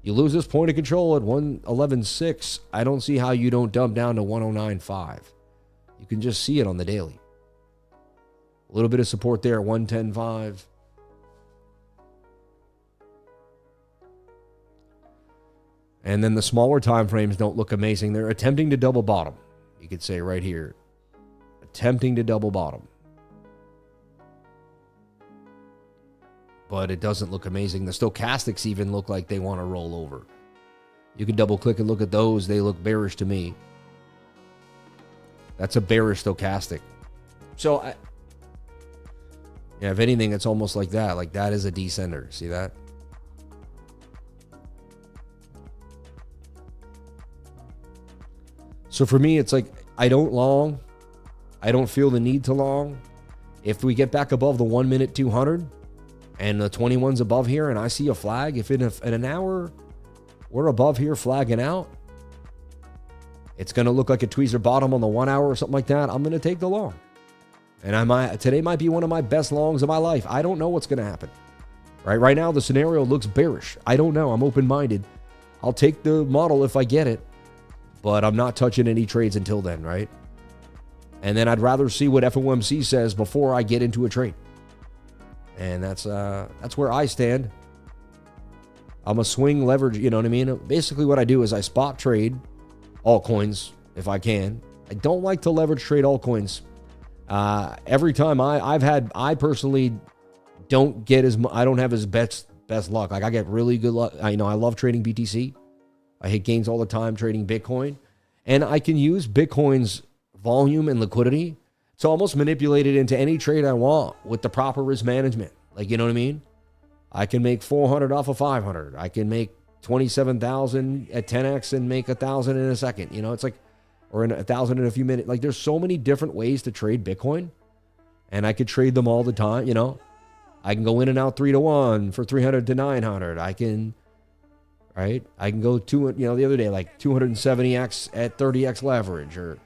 You lose this point of control at 111.6. I don't see how you don't dump down to 109.5. You can just see it on the daily. A little bit of support there at 110.5. And then the smaller time frames don't look amazing. They're attempting to double bottom. You could say right here, attempting to double bottom. But it doesn't look amazing. The stochastics even look like they want to roll over. You can double click and look at those. They look bearish to me. That's a bearish stochastic. So, if anything, it's almost like that. Like that is a descender. See that? So for me, it's like I don't long. I don't feel the need to long. If we get back above the 1 minute 200 and the 21's above here and I see a flag, if in an hour we're above here flagging out, it's going to look like a tweezer bottom on the 1 hour or something like that. I'm going to take the long. And today might be one of my best longs of my life. I don't know what's going to happen. Right now, the scenario looks bearish. I don't know. I'm open-minded. I'll take the model if I get it. But I'm not touching any trades until then, right? And then I'd rather see what FOMC says before I get into a trade. And that's where I stand. I'm a swing leverage, you know what I mean? Basically what I do is I spot trade altcoins if I can. I don't like to leverage trade altcoins. Every time I personally don't get I don't have as best luck. Like I get really good luck. I love trading BTC. I hit gains all the time trading Bitcoin. And I can use Bitcoin's volume and liquidity to almost manipulate it into any trade I want with the proper risk management. Like, you know what I mean? I can make 400 off of 500. I can make 27,000 at 10x and make 1,000 in a second. You know, it's like, or in 1,000 in a few minutes. Like there's so many different ways to trade Bitcoin and I could trade them all the time. You know, I can go in and out 3-to-1 for 300 to 900. I can go the other day, like 270x at 30x leverage or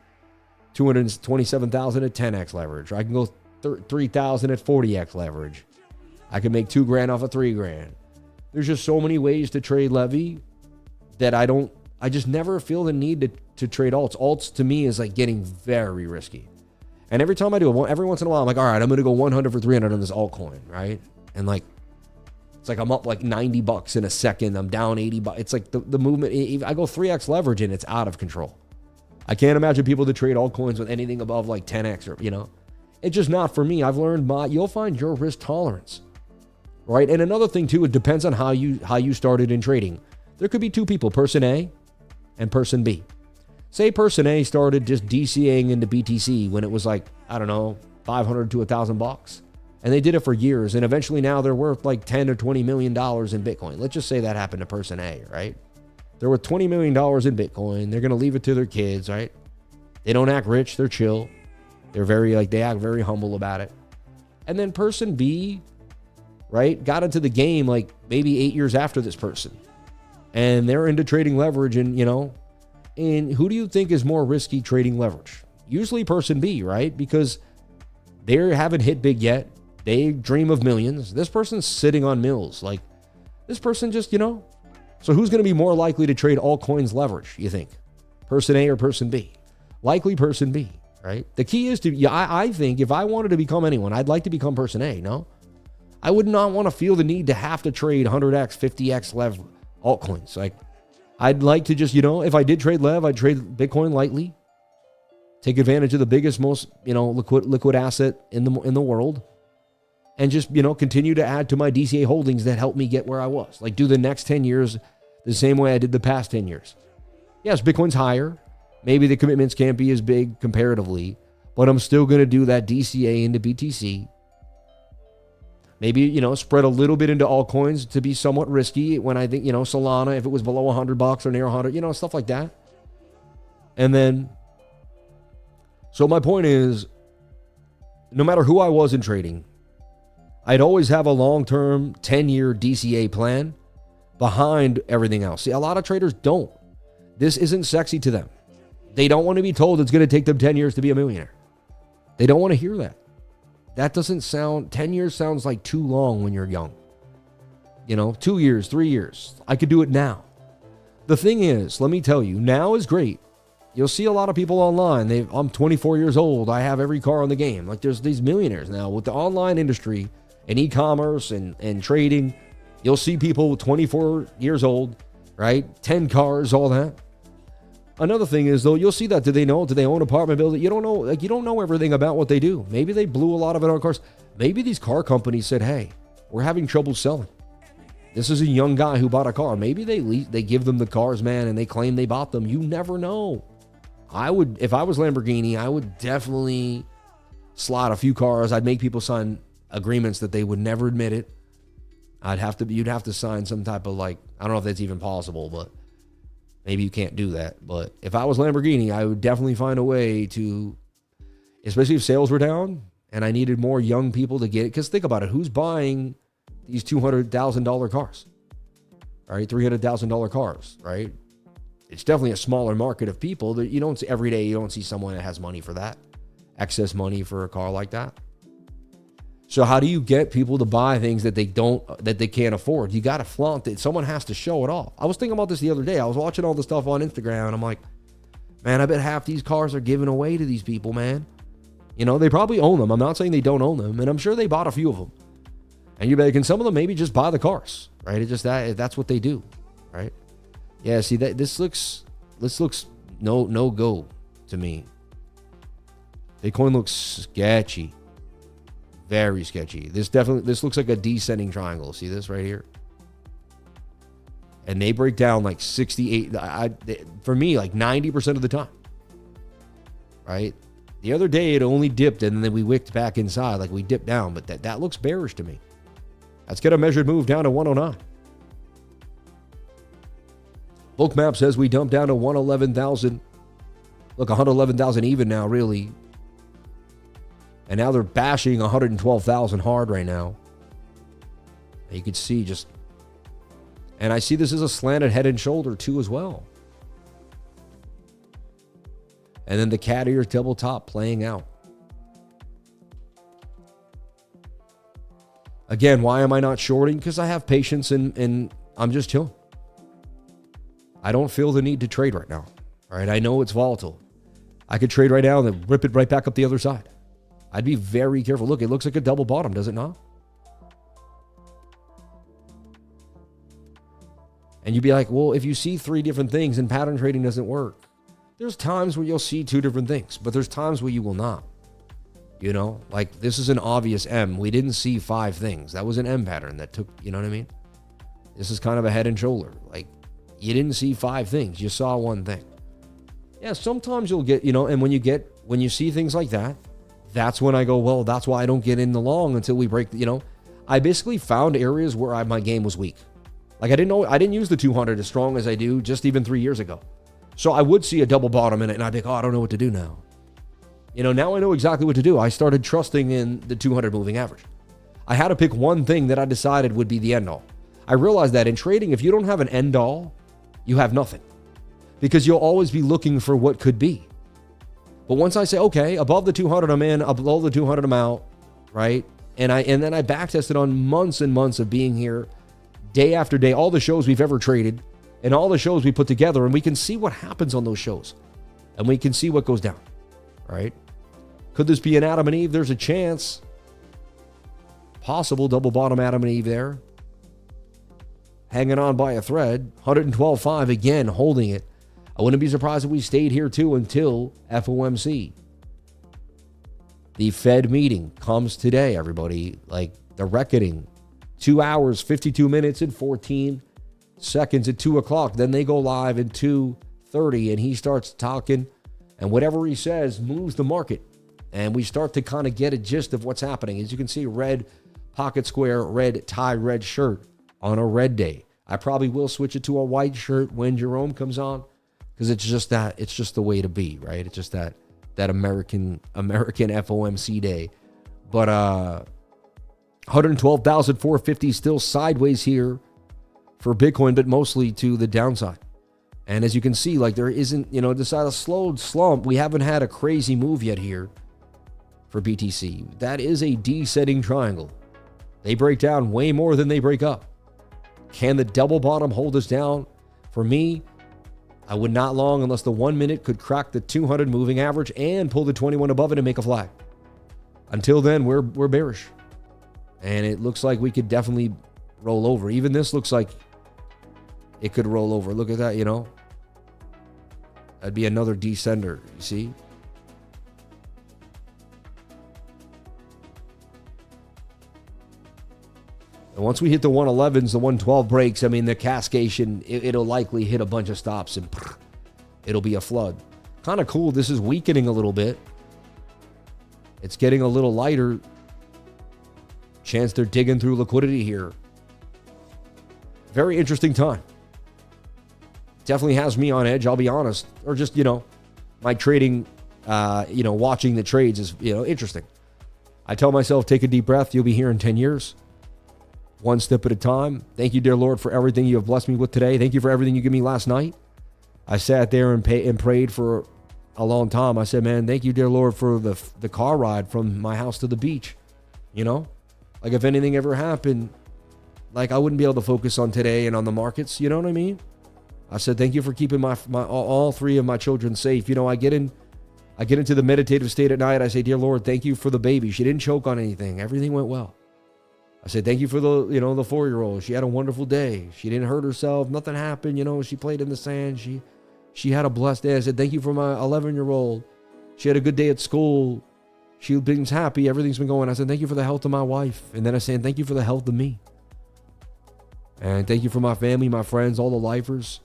227,000 at 10x leverage. Or I can go 3,000 at 40x leverage. I can make $2,000 off of $3,000. There's just so many ways to trade levy that I just never feel the need to trade alts. Alts to me is like getting very risky. And every time I do it, every once in a while, I'm like, all right, I'm going to go 100 for 300 on this altcoin, right? And like, it's like I'm up like $90 in a second. I'm down $80. It's like the movement. I go 3x leverage and it's out of control. I can't imagine people that trade altcoins with anything above like 10x or, you know, it's just not for me. I've learned you'll find your risk tolerance, right? And another thing too, it depends on how you started in trading. There could be two people, person A and person B. Say person A started just DCAing into BTC when it was like, I don't know, 500 to $1,000. And they did it for years. And eventually now they're worth like 10 or $20 million in Bitcoin. Let's just say that happened to person A, right? They're worth $20 million in Bitcoin. They're going to leave it to their kids, right? They don't act rich. They're chill. They act very humble about it. And then person B, right, got into the game like maybe 8 years after this person. And they're into trading leverage and, you know, and who do you think is more risky trading leverage? Usually person B, right? Because they haven't hit big yet. They dream of millions. This person's sitting on mills. Like this person just, you know. So who's going to be more likely to trade altcoins leverage, you think? Person A or person B? Likely person B, right? The key is I think if I wanted to become anyone, I'd like to become person A, no? I would not want to feel the need to have to trade 100x, 50x lev altcoins. Like I'd like to just, you know, if I did trade lev, I'd trade Bitcoin lightly. Take advantage of the biggest, most, you know, liquid asset in the world. And just, you know, continue to add to my DCA holdings that help me get where I was. Like do the next 10 years the same way I did the past 10 years. Yes, Bitcoin's higher. Maybe the commitments can't be as big comparatively, but I'm still going to do that DCA into BTC. Maybe, you know, spread a little bit into altcoins to be somewhat risky when I think, you know, Solana, if it was below $100 or near 100, you know, stuff like that. And then, so my point is, no matter who I was in trading, I'd always have a long-term 10-year DCA plan behind everything else. See, a lot of traders don't. This isn't sexy to them. They don't want to be told it's going to take them 10 years to be a millionaire. They don't want to hear that. That doesn't sound, 10 years sounds like too long when you're young. You know, 2 years, 3 years. I could do it now. The thing is, let me tell you, now is great. You'll see a lot of people online. I'm 24 years old. I have every car in the game. Like there's these millionaires now with the online industry and e-commerce and trading. You'll see people 24 years old right? 10 cars, all that. Another thing is, though, you'll see that. Do they know? Do they own apartment buildings? You don't know. Like, you don't know everything about what they do. Maybe they blew a lot of it on cars. Maybe these car companies said, hey, we're having trouble selling. This is a young guy who bought a car. Maybe they give them the cars, man, and they claim they bought them. You never know. If I was Lamborghini, I would definitely slot a few cars. I'd make people sign agreements that they would never admit it. You'd have to sign some type of, like, I don't know if that's even possible, but maybe you can't do that. But if I was Lamborghini, I would definitely find a way to, especially if sales were down and I needed more young people to get it. Because think about it. Who's buying these $200,000 cars? Right? $300,000 cars, right? It's definitely a smaller market of people that you don't see every day. You don't see someone that has money for that, excess money for a car like that. So how do you get people to buy things that they can't afford? You got to flaunt it. Someone has to show it off. I was thinking about this the other day. I was watching all the stuff on Instagram and I'm like, man, I bet half these cars are given away to these people, man. You know, they probably own them. I'm not saying they don't own them, and I'm sure they bought a few of them. And you're like, can some of them maybe just buy the cars, right? It's just that's what they do, right? Yeah, see that this looks no go to me. Bitcoin looks sketchy. Very sketchy. This looks like a descending triangle. See this right here? And they break down like 68, for me, like 90% of the time. Right? The other day it only dipped and then we wicked back inside, like we dipped down, but that looks bearish to me. Let's get a measured move down to 109. BOOKMAP says we dumped down to 111,000. Look, 111,000 even now, really. And now they're bashing 112,000 hard right now. You could see just, and I see this as a slanted head and shoulder too as well. And then the cat ears double top playing out. Again, why am I not shorting? Because I have patience and I'm just chilling. I don't feel the need to trade right now. All right, I know it's volatile. I could trade right now and then rip it right back up the other side. I'd be very careful. Look, it looks like a double bottom, does it not? And you'd be like, well, if you see three different things and pattern trading doesn't work, there's times where you'll see two different things, but there's times where you will not. You know, like this is an obvious M. We didn't see five things. That was an M pattern that took, you know what I mean? This is kind of a head and shoulder. Like you didn't see five things. You saw one thing. Yeah, sometimes you'll get, you know, and when you see things like that, that's when I go, well, that's why I don't get in the long until we break, you know. I basically found areas where my game was weak. Like I didn't use the 200 as strong as I do just even 3 years ago. So I would see a double bottom in it and I'd be like, oh, I don't know what to do now. You know, now I know exactly what to do. I started trusting in the 200 moving average. I had to pick one thing that I decided would be the end all. I realized that in trading, if you don't have an end all, you have nothing. Because you'll always be looking for what could be. But once I say, okay, above the 200 I'm in, below the 200 I'm out, right? And then I backtested on months and months of being here, day after day, all the shows we've ever traded, and all the shows we put together, and we can see what happens on those shows. And we can see what goes down, right? Could this be an Adam and Eve? There's a chance. Possible double bottom Adam and Eve there. Hanging on by a thread. 112.5 again, holding it. I wouldn't be surprised if we stayed here too until FOMC. The Fed meeting comes today, everybody. Like the reckoning. 2 hours, 52 minutes, and 14 seconds at 2 o'clock. Then they go live at 2:30 and he starts talking. And whatever he says moves the market. And we start to kind of get a gist of what's happening. As you can see, red pocket square, red tie, red shirt on a red day. I probably will switch it to a white shirt when Jerome comes on. Because it's just the way to be, right? It's just that American FOMC day. But 112,450 still sideways here for Bitcoin, but mostly to the downside. And as you can see, like there isn't, you know, this a slow slump. We haven't had a crazy move yet here for BTC. That is a descending triangle. They break down way more than they break up. Can the double bottom hold us down? For me, I would not long unless the 1 minute could crack the 200 moving average and pull the 21 above it and make a flag. Until then, we're bearish. And it looks like we could definitely roll over. Even this looks like it could roll over. Look at that, you know. That'd be another descender, you see? And once we hit the 111s, the 112 breaks, I mean, the cascade, it'll likely hit a bunch of stops and it'll be a flood. Kind of cool. This is weakening a little bit. It's getting a little lighter. Chance they're digging through liquidity here. Very interesting time. Definitely has me on edge, I'll be honest. Or just, you know, my trading, watching the trades is, interesting. I tell myself, take a deep breath. You'll be here in 10 years. One step at a time. Thank you, dear Lord, for everything you have blessed me with today. Thank you for everything you gave me last night. I sat there and prayed for a long time. I said, man, thank you, dear Lord, for the car ride from my house to the beach. You know, like if anything ever happened, like I wouldn't be able to focus on today and on the markets. You know what I mean? I said, thank you for keeping my all three of my children safe. You know, I get into the meditative state at night. I say, dear Lord, thank you for the baby. She didn't choke on anything. Everything went well. I said, thank you for the 4-year-old. She had a wonderful day. She didn't hurt herself. Nothing happened. You know, she played in the sand. She had a blessed day. I said, thank you for my 11-year-old. She had a good day at school. She's happy. Everything's been going. I said, thank you for the health of my wife. And then I said, thank you for the health of me. And thank you for my family, my friends, all the lifers.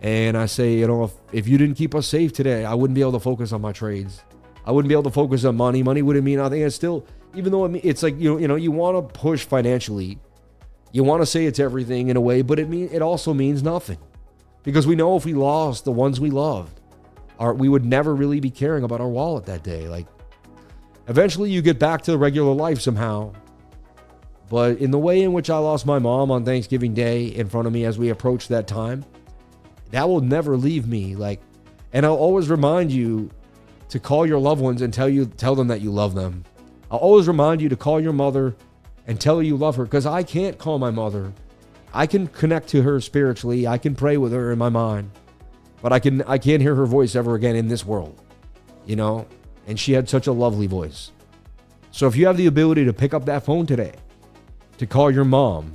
And I say, if you didn't keep us safe today, I wouldn't be able to focus on my trades. I wouldn't be able to focus on money. Money wouldn't mean nothing. It's still, even though it's like, you want to push financially. You want to say it's everything in a way, but it also means nothing. Because we know if we lost the ones we loved, we would never really be caring about our wallet that day. Like, eventually you get back to regular life somehow. But in the way in which I lost my mom on Thanksgiving Day in front of me as we approach that time, that will never leave me. Like, and I'll always remind you to call your loved ones and tell them that you love them. I'll always remind you to call your mother and tell her you love her, because I can't call my mother. I can connect to her spiritually. I can pray with her in my mind, but I can't hear her voice ever again in this world, and she had such a lovely voice. So if you have the ability to pick up that phone today to call your mom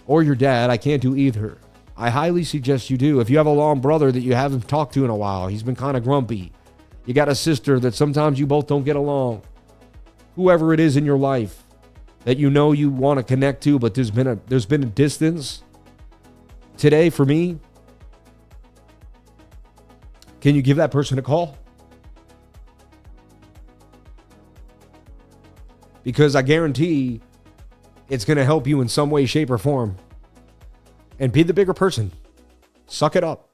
or your dad, I can't do either. I highly suggest you do. If you have a long brother that you haven't talked to in a while, he's been kind of grumpy. You got a sister that sometimes you both don't get along. Whoever it is in your life that you want to connect to, but there's been a distance. Today, for me, can you give that person a call? Because I guarantee it's going to help you in some way, shape, or form. And be the bigger person. Suck it up.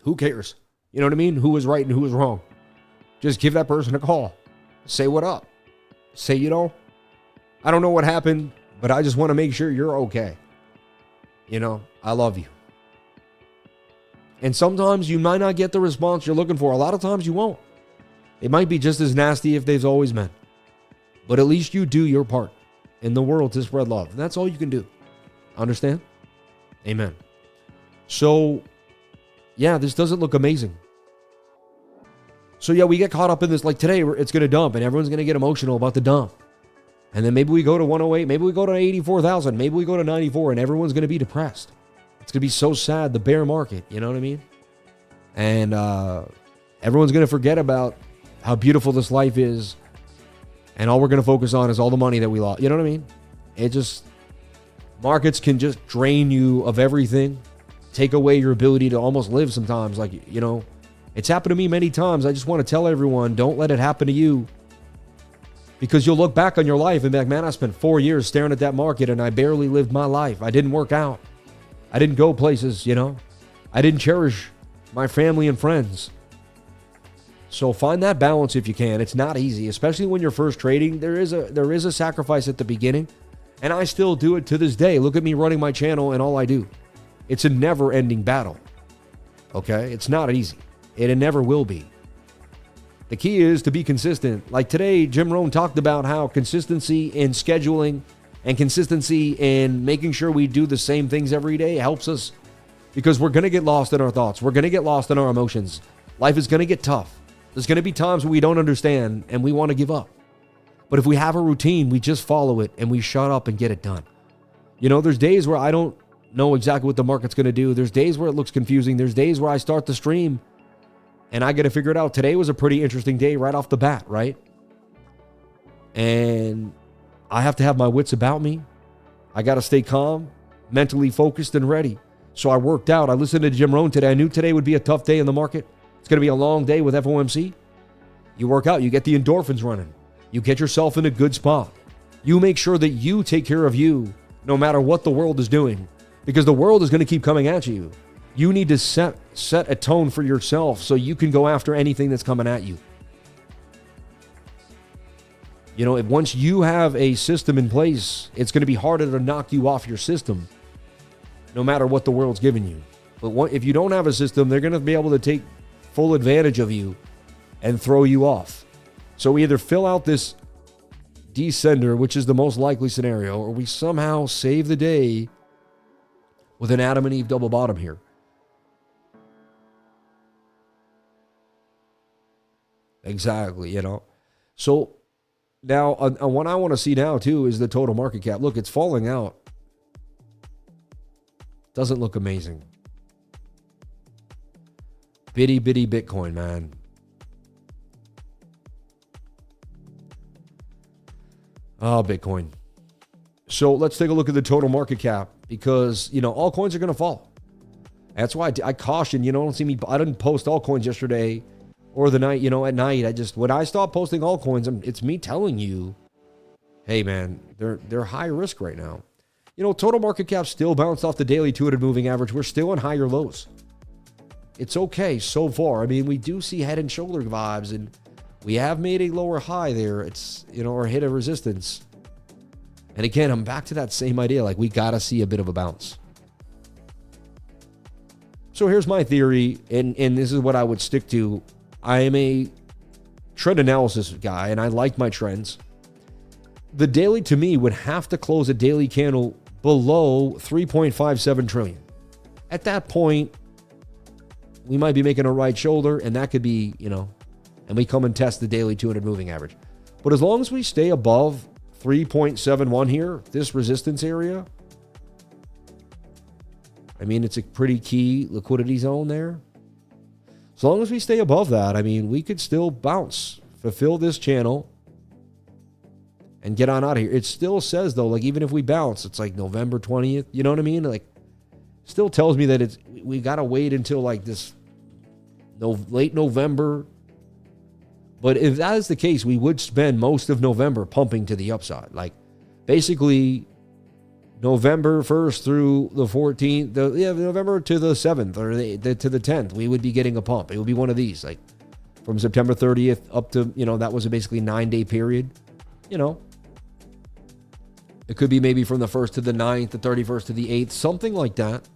Who cares? You know what I mean? Who is right and who is wrong? Just give that person a call. Say what up. Say, I don't know what happened, but I just want to make sure you're okay. I love you. And sometimes you might not get the response you're looking for. A lot of times you won't. It might be just as nasty if they've always been. But at least you do your part in the world to spread love. And that's all you can do. Understand? Amen. So, yeah, this doesn't look amazing. So, yeah, we get caught up in this. Like today, it's going to dump and everyone's going to get emotional about the dump. And then maybe we go to 108. Maybe we go to 84,000. Maybe we go to 94 and everyone's going to be depressed. It's going to be so sad, the bear market. You know what I mean? And everyone's going to forget about how beautiful this life is. And all we're going to focus on is all the money that we lost. You know what I mean? Markets can just drain you of everything, take away your ability to almost live sometimes. Like, it's happened to me many times. I just want to tell everyone, don't let it happen to you. Because you'll look back on your life and be like, man, I spent 4 years staring at that market and I barely lived my life. I didn't work out. I didn't go places, I didn't cherish my family and friends. So find that balance if you can. It's not easy, especially when you're first trading. There is a sacrifice at the beginning. And I still do it to this day. Look at me running my channel and all I do. It's a never-ending battle. Okay? It's not easy. It never will be. The key is to be consistent. Like today, Jim Rohn talked about how consistency in scheduling and consistency in making sure we do the same things every day helps us, because we're going to get lost in our thoughts. We're going to get lost in our emotions. Life is going to get tough. There's going to be times where we don't understand and we want to give up. But if we have a routine, we just follow it and we shut up and get it done. You know, there's days where I don't know exactly what the market's going to do. There's days where it looks confusing. There's days where I start the stream and I got to figure it out. Today was a pretty interesting day right off the bat, right? And I have to have my wits about me. I got to stay calm, mentally focused and ready. So I worked out. I listened to Jim Rohn today. I knew today would be a tough day in the market. It's going to be a long day with FOMC. You work out. You get the endorphins running. You get yourself in a good spot. You make sure that you take care of you no matter what the world is doing, because the world is going to keep coming at you. You need to set a tone for yourself so you can go after anything that's coming at you. You know, if once you have a system in place, it's going to be harder to knock you off your system, no matter what the world's giving you. But if you don't have a system, they're going to be able to take full advantage of you and throw you off. So we either fill out this descender, which is the most likely scenario, or we somehow save the day with an Adam and Eve double bottom here. Exactly, you know. So now, what I want to see now, too, is the total market cap. Look, it's falling out. Doesn't look amazing. Bitty Bitcoin, man. Oh, Bitcoin. So let's take a look at the total market cap, because, you know, all coins are going to fall. That's why I caution, you know, don't see me. I didn't post all coins yesterday or the night, you know, at night. When I stop posting all coins, it's me telling you, hey, man, they're high risk right now. You know, total market cap still bounced off the daily 200 moving average. We're still in higher lows. It's okay so far. I mean, we do see head and shoulder vibes, and we have made a lower high there. It's, you know, or hit a resistance. And again, I'm back to that same idea. Like, we got to see a bit of a bounce. So here's my theory, and this is what I would stick to. I am a trend analysis guy, and I like my trends. The daily, to me, would have to close a daily candle below 3.57 trillion. At that point, we might be making a right shoulder, and that could be, you know, and we come and test the daily 200 moving average. But as long as we stay above 3.71 here, this resistance area, I mean, it's a pretty key liquidity zone there. As long as we stay above that, I mean, we could still bounce, fulfill this channel, and get on out of here. It still says, though, like, even if we bounce, it's like November 20th. You know what I mean? Like, still tells me that we got to wait until, like, this late November. But if that is the case, we would spend most of November pumping to the upside. Like, basically, November 1st through the 14th, November to the 7th or to the 10th, we would be getting a pump. It would be one of these, like, from September 30th up to, you know, that was a basically 9-day period. You know, it could be maybe from the 1st to the 9th, the 31st to the 8th, something like that.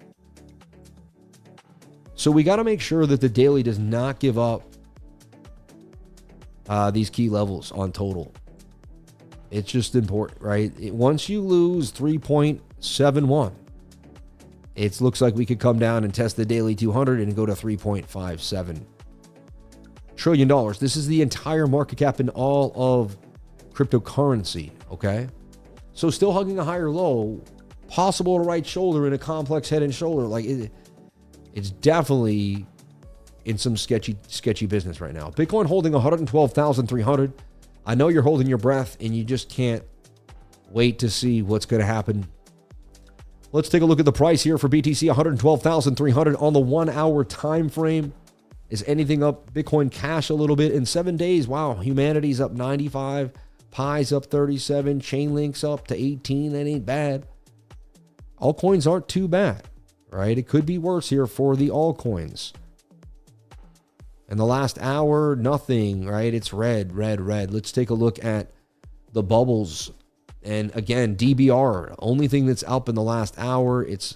So we got to make sure that the daily does not give up these key levels on total. It's just important, right? Once you lose 3.71, it looks like we could come down and test the daily 200 and go to $3.57 trillion. This is the entire market cap in all of cryptocurrency, okay? So still hugging a higher low, possible to right shoulder in a complex head and shoulder. Like, it's definitely in some sketchy business right now. Bitcoin holding 112,300. I know you're holding your breath and you just can't wait to see what's going to happen. Let's take a look at the price here for BTC. 112,300 on the 1 hour time frame. Is anything up? Bitcoin Cash a little bit in 7 days. Wow, humanity's up 95, Pi's up 37, Chainlink's up to 18. That ain't bad. Altcoins aren't too bad, right? It could be worse here for the altcoins. In the last hour, nothing, right? It's red. Let's take a look at the bubbles. And again, DBR, only thing that's up in the last hour. It's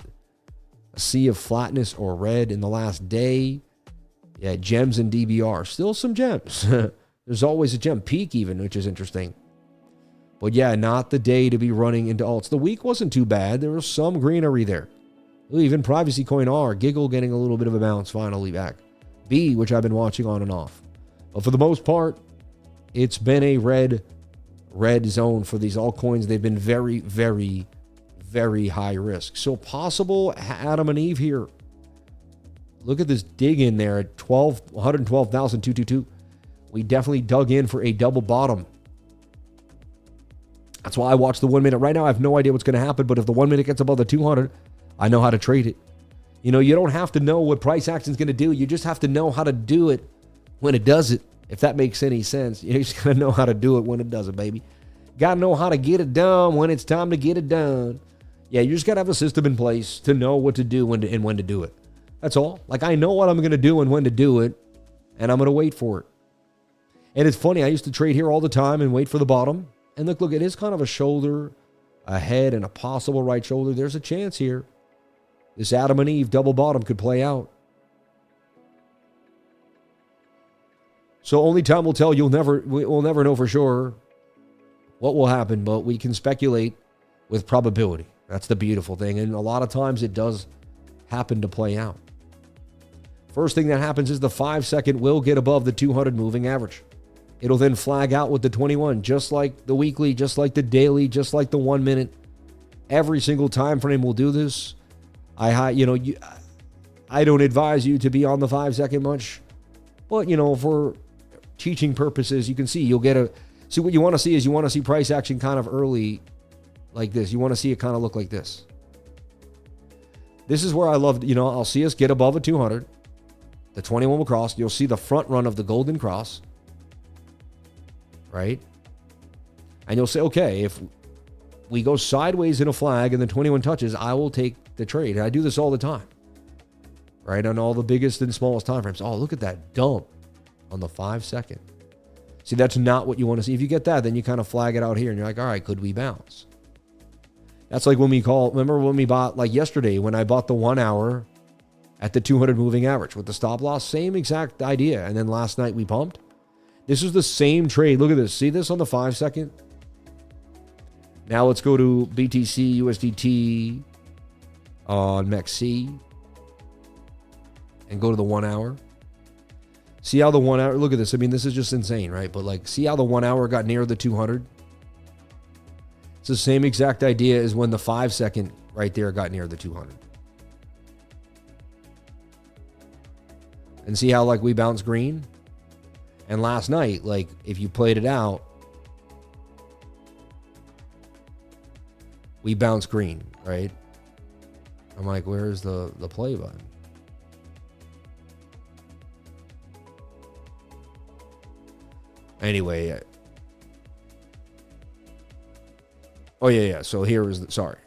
a sea of flatness or red in the last day. Yeah, gems and DBR. Still some gems. There's always a gem. Peak even, which is interesting. But yeah, not the day to be running into alts. The week wasn't too bad. There was some greenery there. Ooh, even Privacy Coin R, Giggle getting a little bit of a bounce finally back. B, which I've been watching on and off. But for the most part, it's been a red zone for these altcoins. They've been very, very, very high risk. So possible Adam and Eve here. Look at this dig in there at 112,222. We definitely dug in for a double bottom. That's why I watch the 1 minute. Right now, I have no idea what's going to happen, but if the 1 minute gets above the 200, I know how to trade it. You know, you don't have to know what price action is going to do. You just have to know how to do it when it does it, if that makes any sense. You just got to know how to do it when it does it, baby. Got to know how to get it done when it's time to get it done. Yeah, you just got to have a system in place to know what to do and when to do it. That's all. Like, I know what I'm going to do and when to do it, and I'm going to wait for it. And it's funny, I used to trade here all the time and wait for the bottom. And look, it is kind of a shoulder, a head, and a possible right shoulder. There's a chance here. This Adam and Eve double bottom could play out. So only time will tell. We'll never know for sure what will happen, but we can speculate with probability. That's the beautiful thing. And a lot of times it does happen to play out. First thing that happens is the 5 second will get above the 200 moving average. It'll then flag out with the 21, just like the weekly, just like the daily, just like the 1 minute. Every single time frame will do this. I don't advise you to be on the 5 second much, but for teaching purposes, you can see see what you want to see is you want to see price action kind of early like this. You want to see it kind of look like this. This is where I love, I'll see us get above a 200. The 21 will cross. You'll see the front run of the golden cross. Right? And you'll say, okay, if we go sideways in a flag and the 21 touches, I will take the trade. And I do this all the time. Right? On all the biggest and smallest time frames. Oh, look at that dump on the 5 second. See, that's not what you want to see. If you get that, then you kind of flag it out here and you're like, all right, could we bounce? That's like when remember when we bought, like yesterday, when I bought the 1 hour at the 200 moving average with the stop loss, same exact idea. And then last night we pumped. This is the same trade. Look at this. See this on the 5 second? Now let's go to BTC, USDT on MEXC and go to the 1 hour. See how the 1 hour, look at this. I mean, this is just insane, right? But like, see how the 1 hour got near the 200? It's the same exact idea as when the 5 second right there got near the 200. And see how like we bounced green? And last night, like if you played it out, we bounced green, right? I'm like, where's the play button? Anyway. Oh, yeah. So here is sorry.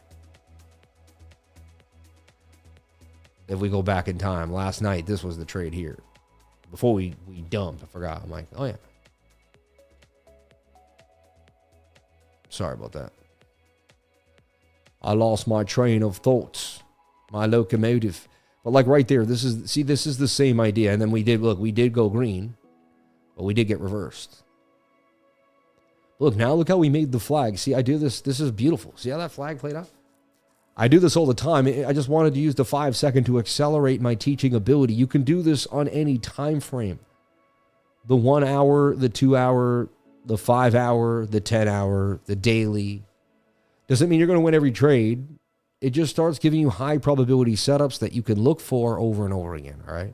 If we go back in time, last night, this was the trade here. Before we dumped, I forgot. I'm like, oh, yeah. Sorry about that. I lost my train of thoughts, my locomotive. But like right there, this is the same idea. And then we did go green, but we did get reversed. Look how we made the flag. See, I do this. This is beautiful. See how that flag played out? I do this all the time. I just wanted to use the 5 second to accelerate my teaching ability. You can do this on any time frame. The 1 hour, the 2 hour, the 5 hour, the 10 hour, the daily. Doesn't mean you're going to win every trade. It just starts giving you high probability setups that you can look for over and over again, all right?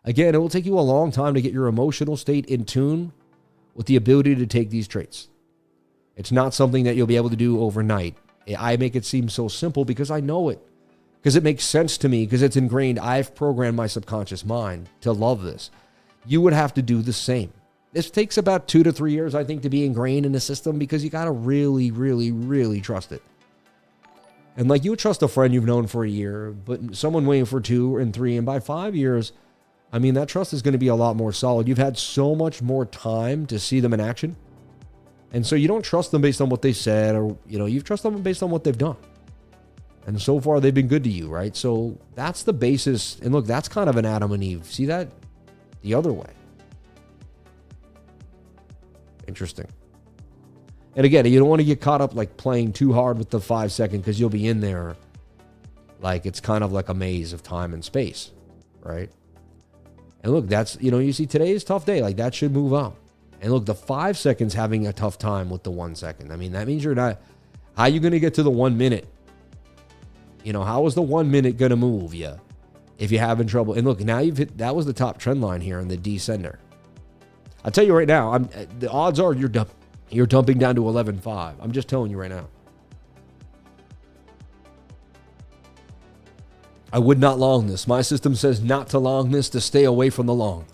Again, it will take you a long time to get your emotional state in tune with the ability to take these trades. It's not something that you'll be able to do overnight. I make it seem so simple because I know it. Because it makes sense to me, because it's ingrained. I've programmed my subconscious mind to love this. You would have to do the same. This takes about 2 to 3 years, I think, to be ingrained in the system because you got to really, really, really trust it. And like you would trust a friend you've known for a year, but someone waiting for 2 and 3, and by 5 years, I mean, that trust is going to be a lot more solid. You've had so much more time to see them in action. And so you don't trust them based on what they said, or, you trust them based on what they've done. And so far, they've been good to you, right? So that's the basis. And look, that's kind of an Adam and Eve. See that? The other way. Interesting. And again, you don't want to get caught up like playing too hard with the 5 second because you'll be in there like it's kind of like a maze of time and space, right? And look, that's, you see today's tough day. Like that should move up. And look, the 5 seconds having a tough time with the 1 second. I mean, that means you're not, How are you going to get to the 1 minute? You know, how is the 1 minute going to move you if you're having trouble? And look, now you've hit, that was the top trend line here in the descender. I'll tell you right now, the odds are you're dumping down to 11.5. I'm just telling you right now. I would not long this. My system says not to long this, to stay away from the long.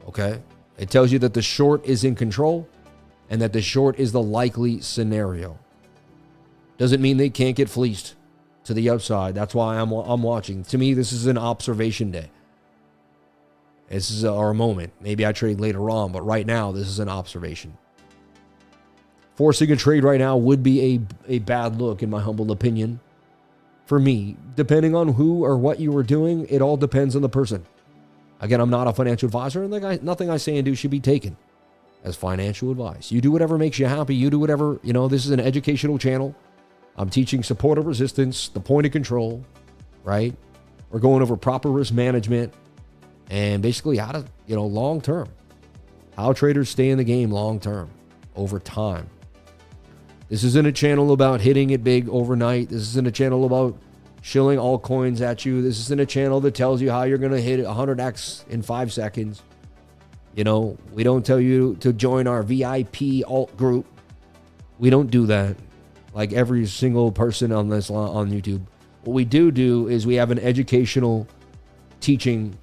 Okay? It tells you that the short is in control and that the short is the likely scenario. Doesn't mean they can't get fleeced to the upside. That's why I'm watching. To me, this is an observation day. This is our moment. Maybe I trade later on, but right now, this is an observation. Forcing a trade right now would be a bad look, in my humble opinion. For me, depending on who or what you were doing, it all depends on the person. Again, I'm not a financial advisor, and nothing I say and do should be taken as financial advice. You do whatever makes you happy. You do whatever, this is an educational channel. I'm teaching support of resistance, the point of control, right? We're going over proper risk management and basically how to, long term, how traders stay in the game long term over time. This isn't a channel about hitting it big overnight. This isn't a channel about shilling altcoins at you. This isn't a channel that tells you how you're going to hit 100x in 5 seconds. We don't tell you to join our VIP alt group. We don't do that like every single person on YouTube. What we do is we have an educational teaching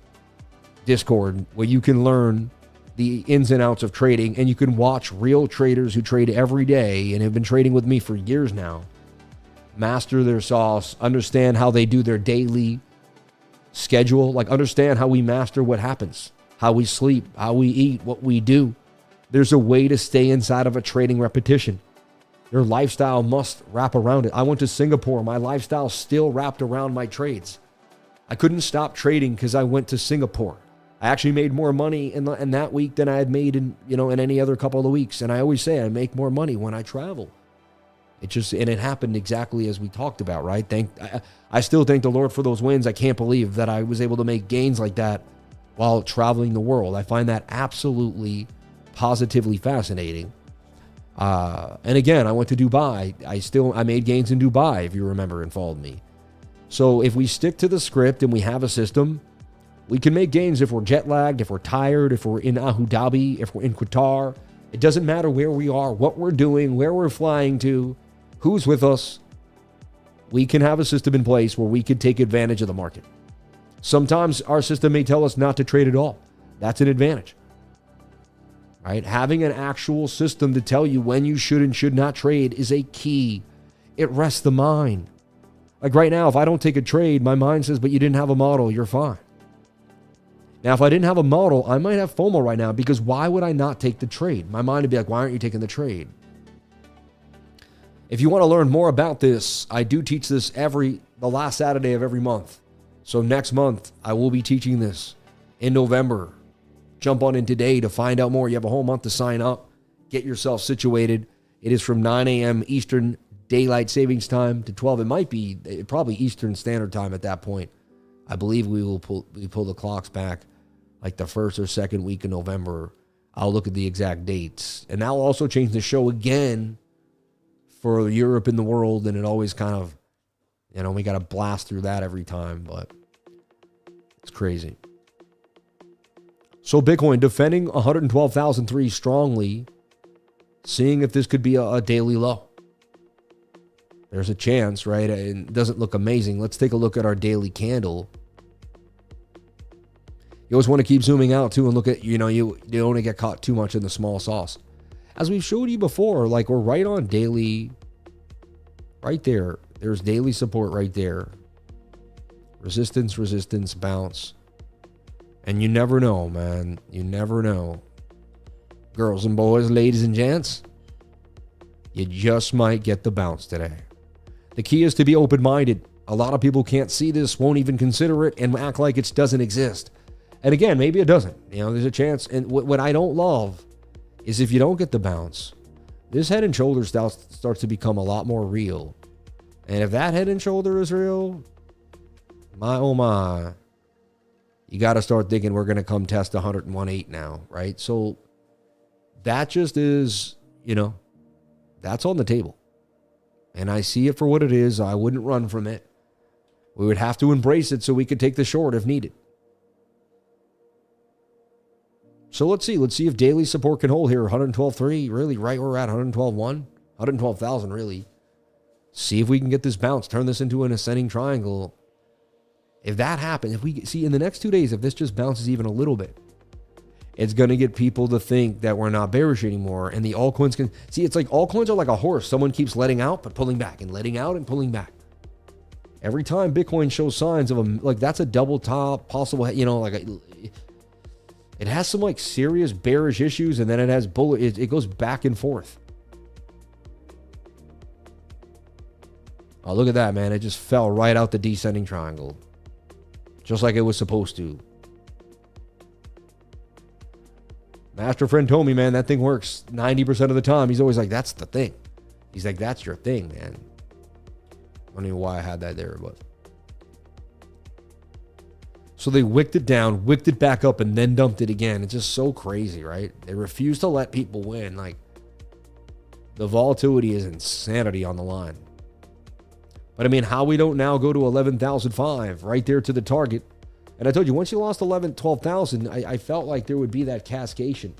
Discord where you can learn the ins and outs of trading, and you can watch real traders who trade every day and have been trading with me for years now master their sauce, understand how they do their daily schedule, like understand how we master what happens, how we sleep, how we eat, what we do. There's a way to stay inside of a trading repetition. Your lifestyle must wrap around it. I went to Singapore. My lifestyle still wrapped around my trades. I couldn't stop trading because I went to Singapore. I actually made more money in that week than I had made in any other couple of weeks. And I always say I make more money when I travel. It happened exactly as we talked about, right? I still thank the Lord for those wins. I can't believe that I was able to make gains like that while traveling the world. I find that absolutely, positively fascinating. And again, I went to Dubai. I made gains in Dubai, if you remember and followed me. So if we stick to the script and we have a system, we can make gains if we're jet lagged, if we're tired, if we're in Abu Dhabi, if we're in Qatar. It doesn't matter where we are, what we're doing, where we're flying to, who's with us. We can have a system in place where we can take advantage of the market. Sometimes our system may tell us not to trade at all. That's an advantage, right? Having an actual system to tell you when you should and should not trade is a key. It rests the mind. Like right now, if I don't take a trade, my mind says, but you didn't have a model, you're fine. Now, if I didn't have a model, I might have FOMO right now because why would I not take the trade? My mind would be like, why aren't you taking the trade? If you want to learn more about this, I do teach this the last Saturday of every month. So next month, I will be teaching this in November. Jump on in today to find out more. You have a whole month to sign up. Get yourself situated. It is from 9 a.m. Eastern Daylight Savings Time to 12. It might be probably Eastern Standard Time at that point. I believe we pull the clocks back like the first or second week in November. I'll look at the exact dates. And I'll also change the show again for Europe and the world. And it always kind of, we got to blast through that every time. But it's crazy. So Bitcoin defending 112,003 strongly, seeing if this could be a daily low. There's a chance, right? It doesn't look amazing. Let's take a look at our daily candle. You always want to keep zooming out too and look at, you don't want to get caught too much in the small sauce. As we've showed you before, like we're right on daily, right there. There's daily support right there. Resistance, bounce. And you never know, man. You never know. Girls and boys, ladies and gents, you just might get the bounce today. The key is to be open-minded. A lot of people can't see this, won't even consider it, and act like it doesn't exist. And again, maybe it doesn't. There's a chance. And what I don't love is if you don't get the bounce, this head and shoulder starts to become a lot more real. And if that head and shoulder is real, my oh my, you got to start thinking we're going to come test 101.8 now, right? So that just is, that's on the table. And I see it for what it is. I wouldn't run from it. We would have to embrace it so we could take the short if needed. So let's see. Let's see if daily support can hold here. 112.3, really right where we're at. 112.1, 112,000 really. See if we can get this bounce, turn this into an ascending triangle. If that happens, if we see in the next 2 days, if this just bounces even a little bit, it's going to get people to think that we're not bearish anymore. And the altcoins can see, it's like altcoins are like a horse. Someone keeps letting out, but pulling back and letting out and pulling back. Every time Bitcoin shows signs of like that's a double top possible, it has some like serious bearish issues, and then it has it goes back and forth. Oh, look at that, man. It just fell right out the descending triangle. Just like it was supposed to. Master friend told me, man, that thing works 90% of the time. He's always like, that's the thing. He's like, that's your thing, man. I don't know why I had that there, but. So they wicked it down, wicked it back up, and then dumped it again. It's just so crazy, right? They refuse to let people win. Like, the volatility is insanity on the line. But I mean, how we don't now go to 11,005 right there to the target. And I told you, once you lost 12,000, I felt like there would be that cascation.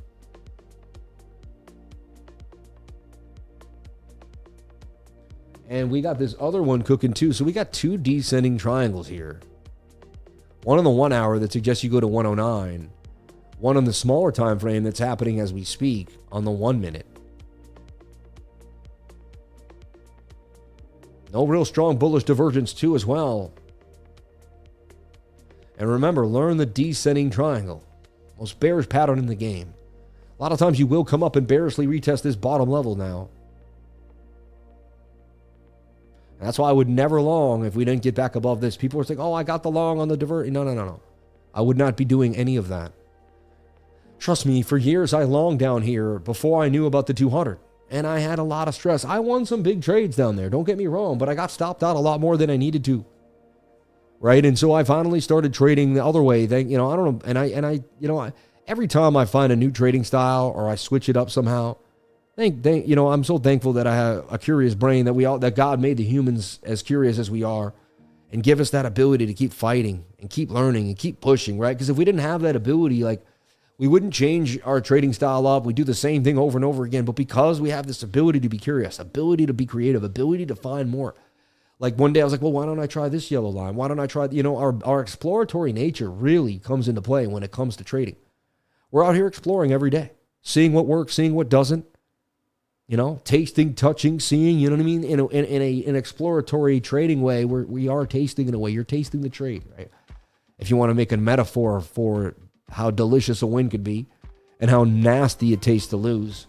And we got this other one cooking too. So we got two descending triangles here. One on the 1 hour that suggests you go to 109. One on the smaller time frame that's happening as we speak on the 1 minute. No real strong bullish divergence too as well. And remember, learn the descending triangle. Most bearish pattern in the game. A lot of times you will come up and bearishly retest this bottom level now. And that's why I would never long if we didn't get back above this. People are saying, oh, I got the long on the divert. No. I would not be doing any of that. Trust me, for years I longed down here before I knew about the 200. And I had a lot of stress. I won some big trades down there. Don't get me wrong, but I got stopped out a lot more than I needed to. Right? And so I finally started trading the other way. I don't know. Every time I find a new trading style or I switch it up somehow, I'm so thankful that I have a curious brain, that God made the humans as curious as we are and give us that ability to keep fighting and keep learning and keep pushing, right? Because if we didn't have that ability, like, we wouldn't change our trading style up. We do the same thing over and over again. But because we have this ability to be curious, ability to be creative, ability to find more. Like one day I was like, well, why don't I try this yellow line? Why don't I try, our exploratory nature really comes into play when it comes to trading. We're out here exploring every day, seeing what works, seeing what doesn't, tasting, touching, seeing, you know what I mean? In an exploratory trading way where we are tasting in a way. You're tasting the trade, right? If you want to make a metaphor for how delicious a win could be and how nasty it tastes to lose.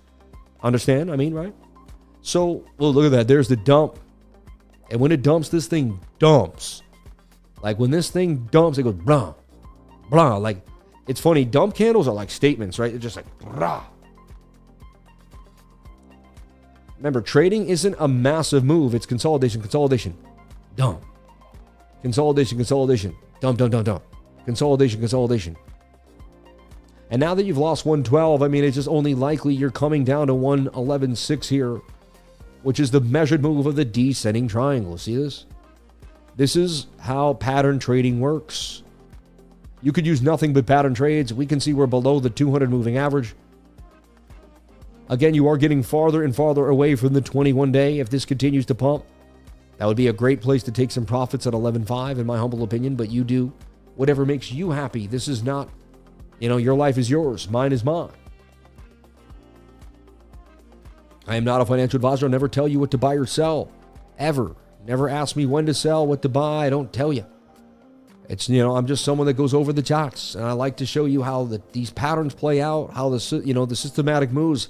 Understand? I mean, right? So, well, look at that. There's the dump. And when it dumps, this thing dumps. Like when this thing dumps, it goes blah, blah. Like, it's funny. Dump candles are like statements, right? They're just like blah. Remember, trading isn't a massive move. It's consolidation, dump. Consolidation, dump. Consolidation. And now that you've lost 112, I mean, it's just only likely you're coming down to 111.6 here, which is the measured move of the descending triangle. See this? This is how pattern trading works. You could use nothing but pattern trades. We can see we're below the 200 moving average. Again, you are getting farther and farther away from the 21-day. If this continues to pump, that would be a great place to take some profits at 11.5, in my humble opinion. But you do whatever makes you happy. This is not, your life is yours. Mine is mine. I am not a financial advisor. I'll never tell you what to buy or sell. Ever. Never ask me when to sell, what to buy. I don't tell you. It's, I'm just someone that goes over the charts. And I like to show you how these patterns play out, how the systematic moves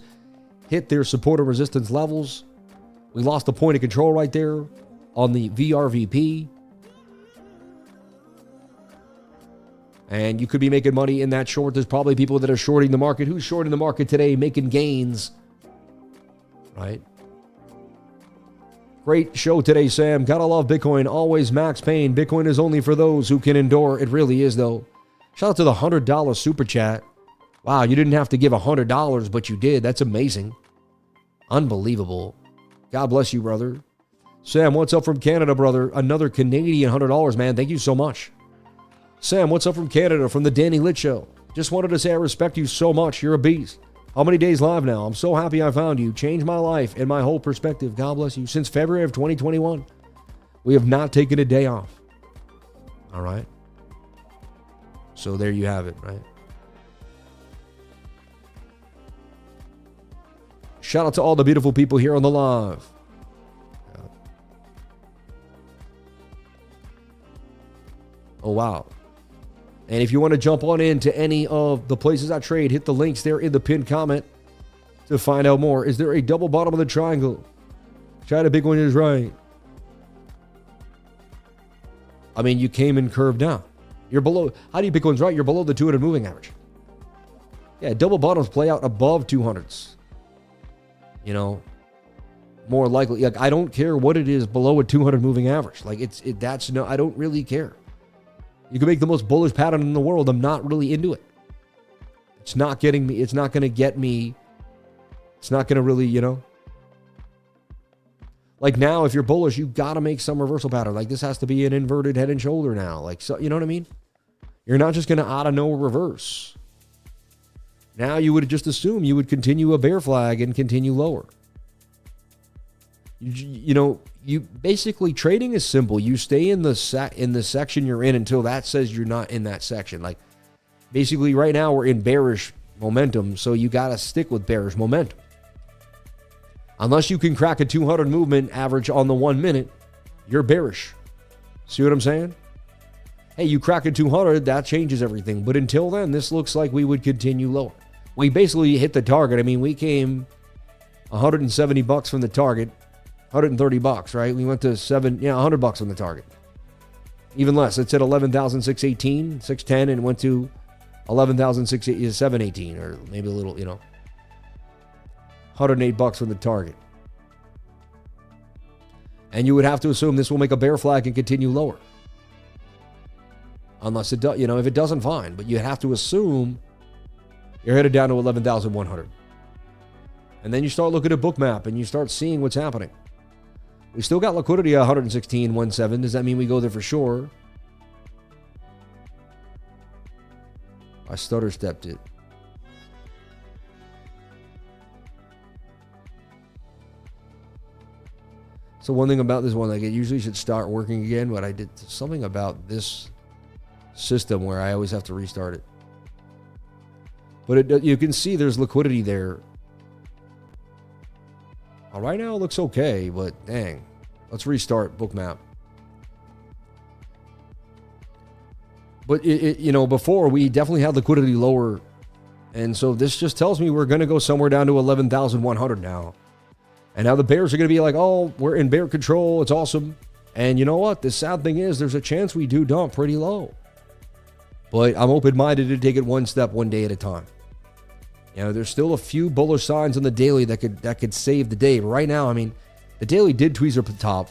hit their support and resistance levels. We lost a point of control right there on the VRVP. And you could be making money in that short. There's probably people that are shorting the market. Who's shorting the market today, making gains? Right? Great show today, Sam. Gotta love Bitcoin. Always Max Payne. Bitcoin is only for those who can endure. It really is, though. Shout out to the $100 super chat. Wow, you didn't have to give $100, but you did. That's amazing. Unbelievable. God bless you, brother. Sam, what's up from Canada, brother? Another Canadian $100, man. Thank you so much. Sam, what's up from Canada, from the Danny Lit Show? Just wanted to say I respect you so much. You're a beast. How many days live now? I'm so happy I found you. Changed my life and my whole perspective. God bless you. Since February of 2021, we have not taken a day off. All right? So there you have it, right? Shout out to all the beautiful people here on the live. Oh, wow. And if you want to jump on into any of the places I trade, hit the links there in the pinned comment to find out more. Is there a double bottom of the triangle? China Bitcoin is right. I mean, you came in curved down. You're below. How do you Bitcoin's right? You're below the 200 moving average. Yeah, double bottoms play out above 200s. You know, more likely. Like, I don't care what it is below a 200 moving average. Like, that's no, I don't really care. You can make the most bullish pattern in the world. I'm not really into it. It's not getting me. It's not going to get me. It's not going to really, you know. Like now, if you're bullish, you got to make some reversal pattern. Like this has to be an inverted head and shoulder now. Like, so, you know what I mean? You're not just going to out of nowhere reverse. Now you would just assume you would continue a bear flag and continue lower. You know, you basically trading is simple. You stay in the section you're in until that says you're not in that section. Like basically right now we're in bearish momentum, so you got to stick with bearish momentum. Unless you can crack a 200 movement average on the 1 minute, you're bearish. See what I'm saying? Hey, you crack a 200, that changes everything. But until then, this looks like we would continue lower. We basically hit the target. I mean, we came $170 from the target. $130, right? We went to $100 on the target. Even less. It's at 11,618, 610, and went to 11,718, or maybe a little, you know, $108 from the target. And you would have to assume this will make a bear flag and continue lower. Unless it does, you know, if it doesn't, fine. But you have to assume you're headed down to 11,100. And then you start looking at BOOKMAP and you start seeing what's happening. We still got liquidity at 116.17. Does that mean we go there for sure? I stutter stepped it. So one thing about this one, like it usually should start working again, but I did something about this system where I always have to restart it. But you can see there's liquidity there. Right now it looks okay, but dang. Let's restart BOOKMAP. But, you know, before we definitely had liquidity lower. And so this just tells me we're going to go somewhere down to 11,100 now. And now the bears are going to be like, oh, we're in bear control. It's awesome. And you know what? The sad thing is there's a chance we do dump pretty low. But I'm open-minded to take it one step, one day at a time. You know, there's still a few bullish signs on the daily that could save the day. But right now, I mean, the daily did tweezer up the top.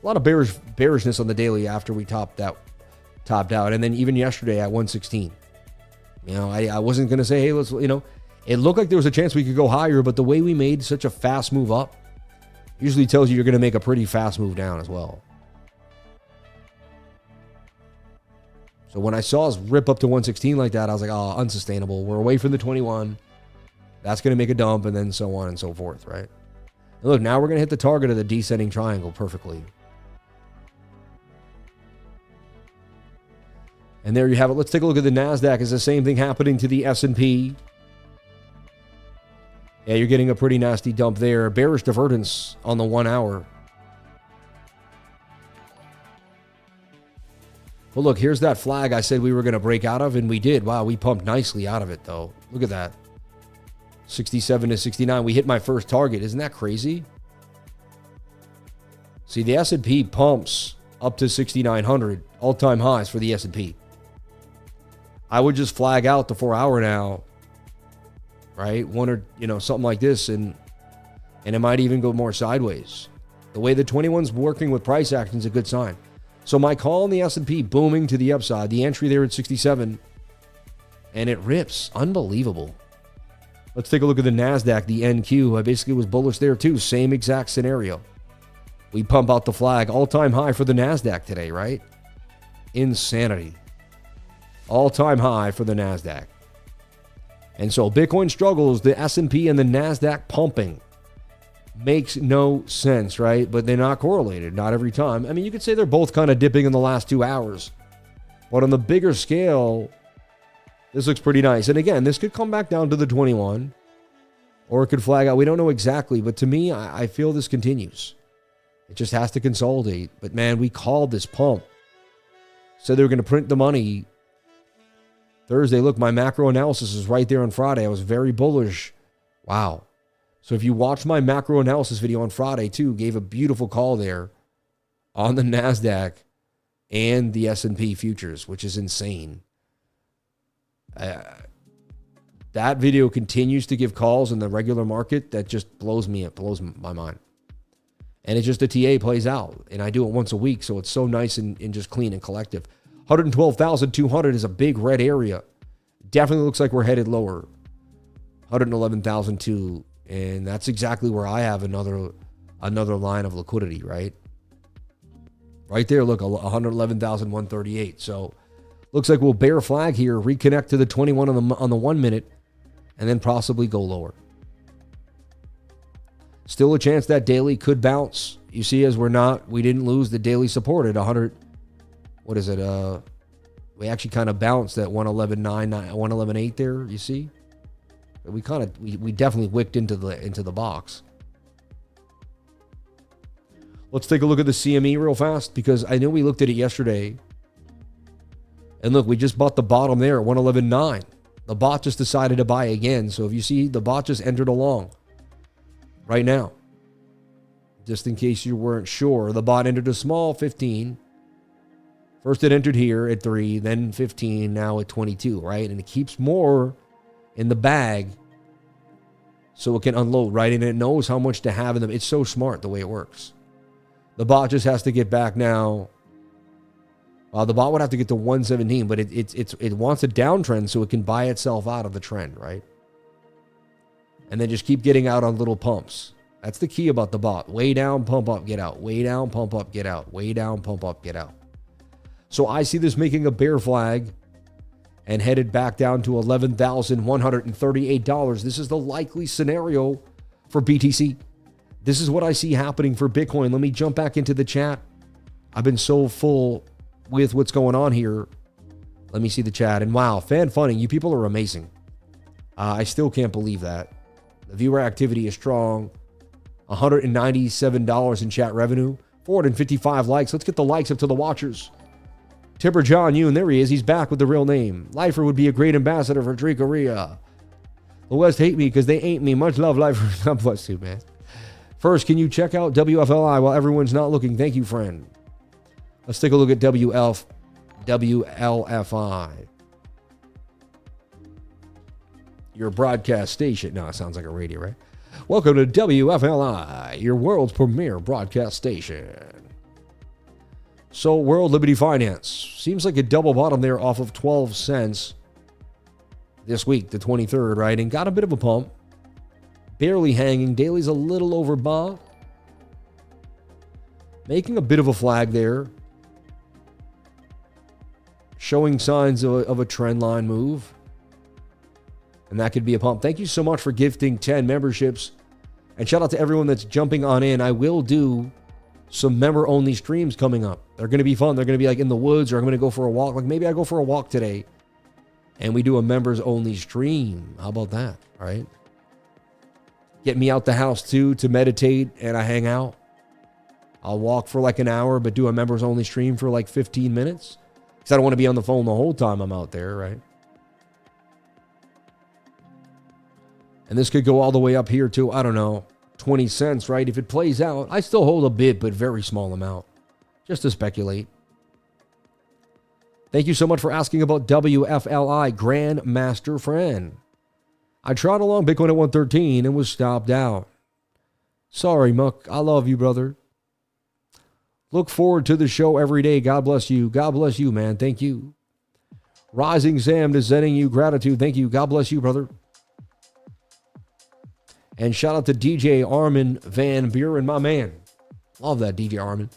A lot of bearishness on the daily after we topped out. And then even yesterday at 116. You know, I wasn't going to say, hey, let's, you know, it looked like there was a chance we could go higher, but the way we made such a fast move up usually tells you you're going to make a pretty fast move down as well. So when I saw us rip up to 116 like that, I was like, oh, unsustainable. We're away from the 21. That's going to make a dump, and then so on and so forth, right? And look, now we're going to hit the target of the descending triangle perfectly. And there you have it. Let's take a look at the NASDAQ. Is the same thing happening to the S&P? Yeah, you're getting a pretty nasty dump there. Bearish divergence on the 1 hour. Well, look, here's that flag I said we were going to break out of, and we did. Wow, we pumped nicely out of it, though. Look at that. 67 to 69. We hit my first target. Isn't that crazy? See, the S&P pumps up to 6,900. All-time highs for the S&P. I would just flag out the 4 hour now. Right? One or, you know, something like this, and it might even go more sideways. The way the 21's working with price action is a good sign. So my call on the S&P booming to the upside. The entry there at 67. And it rips. Unbelievable. Let's take a look at the NASDAQ, the NQ. I basically was bullish there too. Same exact scenario. We pump out the flag. All-time high for the NASDAQ today, right? Insanity. All-time high for the NASDAQ. And so Bitcoin struggles, the S&P and the NASDAQ pumping. Makes no sense, right? But they're not correlated, not every time. I mean, you could say they're both kind of dipping in the last 2 hours. But on the bigger scale, this looks pretty nice. And again, this could come back down to the 21. Or it could flag out. We don't know exactly. But to me, I feel this continues. It just has to consolidate. But man, we called this pump. Said they were going to print the money Thursday. Look, my macro analysis is right there on Friday. I was very bullish. Wow. So if you watch my macro analysis video on Friday too, gave a beautiful call there on the NASDAQ and the S&P futures, which is insane. That video continues to give calls in the regular market that just blows my mind. And it's just the TA plays out. And I do it once a week, so it's so nice and just clean and collective. 112,200 is a big red area. Definitely looks like we're headed lower. 111,002. And that's exactly where I have another line of liquidity, right? Right there, look, 111,138. So looks like we'll bear flag here, reconnect to the 21 on the 1 minute, and then possibly go lower. Still a chance that daily could bounce. You see, as we didn't lose the daily support at 100. What is it? We actually kind of bounced at 111.9, 111.8 there. You see, we definitely wicked into the box. Let's take a look at the CME real fast because I know we looked at it yesterday. And look, we just bought the bottom there at 111.9. The bot just decided to buy again. So if you see, the bot just entered along right now. Just in case you weren't sure, the bot entered a small 15. First it entered here at 3, then 15, now at 22, right? And it keeps more in the bag so it can unload, right? And it knows how much to have in them. It's so smart the way it works. The bot just has to get back now. Well, the bot would have to get to 117, but it wants a downtrend so it can buy itself out of the trend, right? And then just keep getting out on little pumps. That's the key about the bot. Way down, pump up, get out. Way down, pump up, get out. Way down, pump up, get out. So I see this making a bear flag and headed back down to $11,138. This is the likely scenario for BTC. This is what I see happening for Bitcoin. Let me jump back into the chat. I've been so full with what's going on here. Let me see the chat. And wow, fan funding. You people are amazing. I still can't believe that. The viewer activity is strong. $197 in chat revenue. 455 likes. Let's get the likes up to the watchers. Tipper John Yoon, there he is. He's back with the real name. Lifer would be a great ambassador for Drikorea. The West hate me because they ain't me. Much love, Lifer. God bless you, man. First, can you check out WFLI while everyone's not looking? Thank you, friend. Let's take a look at WLFI. Your broadcast station. No, it sounds like a radio, right? Welcome to WFLI, your world's premier broadcast station. So, World Liberty Finance. Seems like a double bottom there off of 12 cents this week, the 23rd, right? And got a bit of a pump. Barely hanging. Daily's a little overbought. Making a bit of a flag there. Showing signs of a trend line move. And that could be a pump. Thank you so much for gifting 10 memberships. And shout out to everyone that's jumping on in. I will do some member-only streams coming up. They're going to be fun. They're going to be like in the woods, or I'm going to go for a walk. Like maybe I go for a walk today and we do a members-only stream. How about that, right? Get me out the house too to meditate and I hang out. I'll walk for like an hour, but do a members-only stream for like 15 minutes. Because I don't want to be on the phone the whole time I'm out there, right? And this could go all the way up here to, I don't know, 20 cents, right? If it plays out, I still hold a bit, but very small amount. Just to speculate. Thank you so much for asking about WFLI, Grandmaster Friend. I trot along Bitcoin at 113 and was stopped out. Sorry, Muck. I love you, brother. Look forward to the show every day. God bless you. God bless you, man. Thank you. Rising Sam is sending you gratitude. Thank you. God bless you, brother. And shout out to DJ Armin Van Buren, my man. Love that, DJ Armin.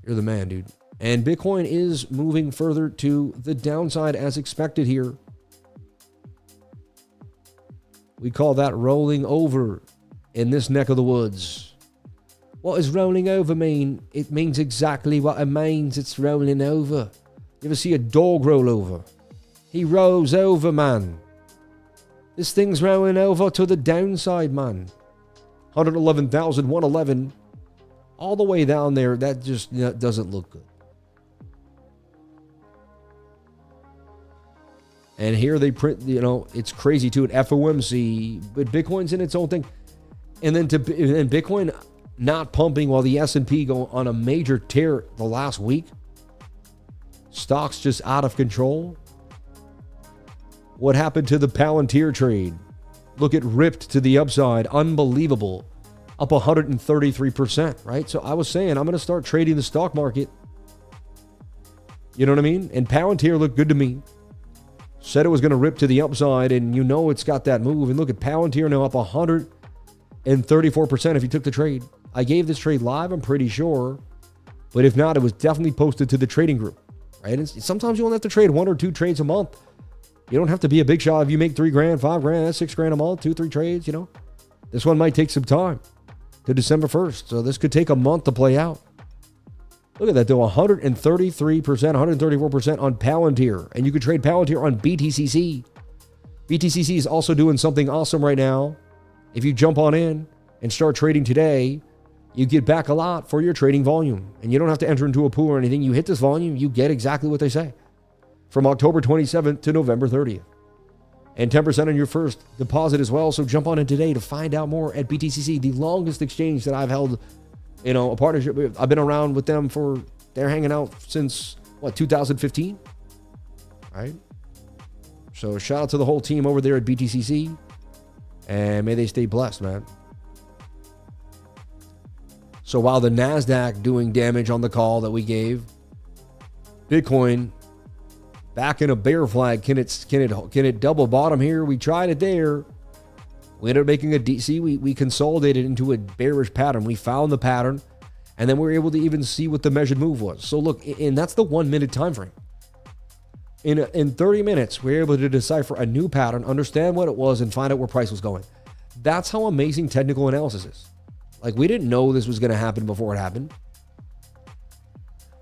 You're the man, dude. And Bitcoin is moving further to the downside as expected here. We call that rolling over in this neck of the woods. What does rolling over mean? It means exactly what it means. It's rolling over. You ever see a dog roll over? He rolls over, man. This thing's rolling over to the downside, man. 111,111. All the way down there. That just doesn't look good. And here they print, it's crazy too at FOMC, but Bitcoin's in its own thing. And then Bitcoin not pumping while the S&P go on a major tear the last week. Stocks just out of control. What happened to the Palantir trade? Look, it ripped to the upside. Unbelievable. Up 133%, right? So I was saying, I'm going to start trading the stock market. You know what I mean? And Palantir looked good to me. Said it was going to rip to the upside, and it's got that move. And look at Palantir now up 134% if you took the trade. I gave this trade live, I'm pretty sure. But if not, it was definitely posted to the trading group, right? And sometimes you only have to trade 1 or 2 trades a month. You don't have to be a big shot. If you make $3,000, $5,000, that's $6,000 a month, 2, 3 trades, This one might take some time to December 1st. So this could take a month to play out. Look at that, though. 133%, 134% on Palantir. And you could trade Palantir on BTCC. BTCC is also doing something awesome right now. If you jump on in and start trading today, you get back a lot for your trading volume. And you don't have to enter into a pool or anything. You hit this volume, you get exactly what they say. From October 27th to November 30th. And 10% on your first deposit as well. So jump on in today to find out more at BTCC, the longest exchange that I've held, a partnership with. I've been around with them they're hanging out since, 2015? Right? So shout out to the whole team over there at BTCC. And may they stay blessed, man. So while the NASDAQ doing damage on the call that we gave, Bitcoin back in a bear flag. Can it double bottom here? We tried it there. We ended up making a DC. We consolidated into a bearish pattern. We found the pattern, and then we were able to even see what the measured move was. So look, and that's the 1 minute time frame. In 30 minutes, we were able to decipher a new pattern, understand what it was, and find out where price was going. That's how amazing technical analysis is. Like, we didn't know this was going to happen before it happened.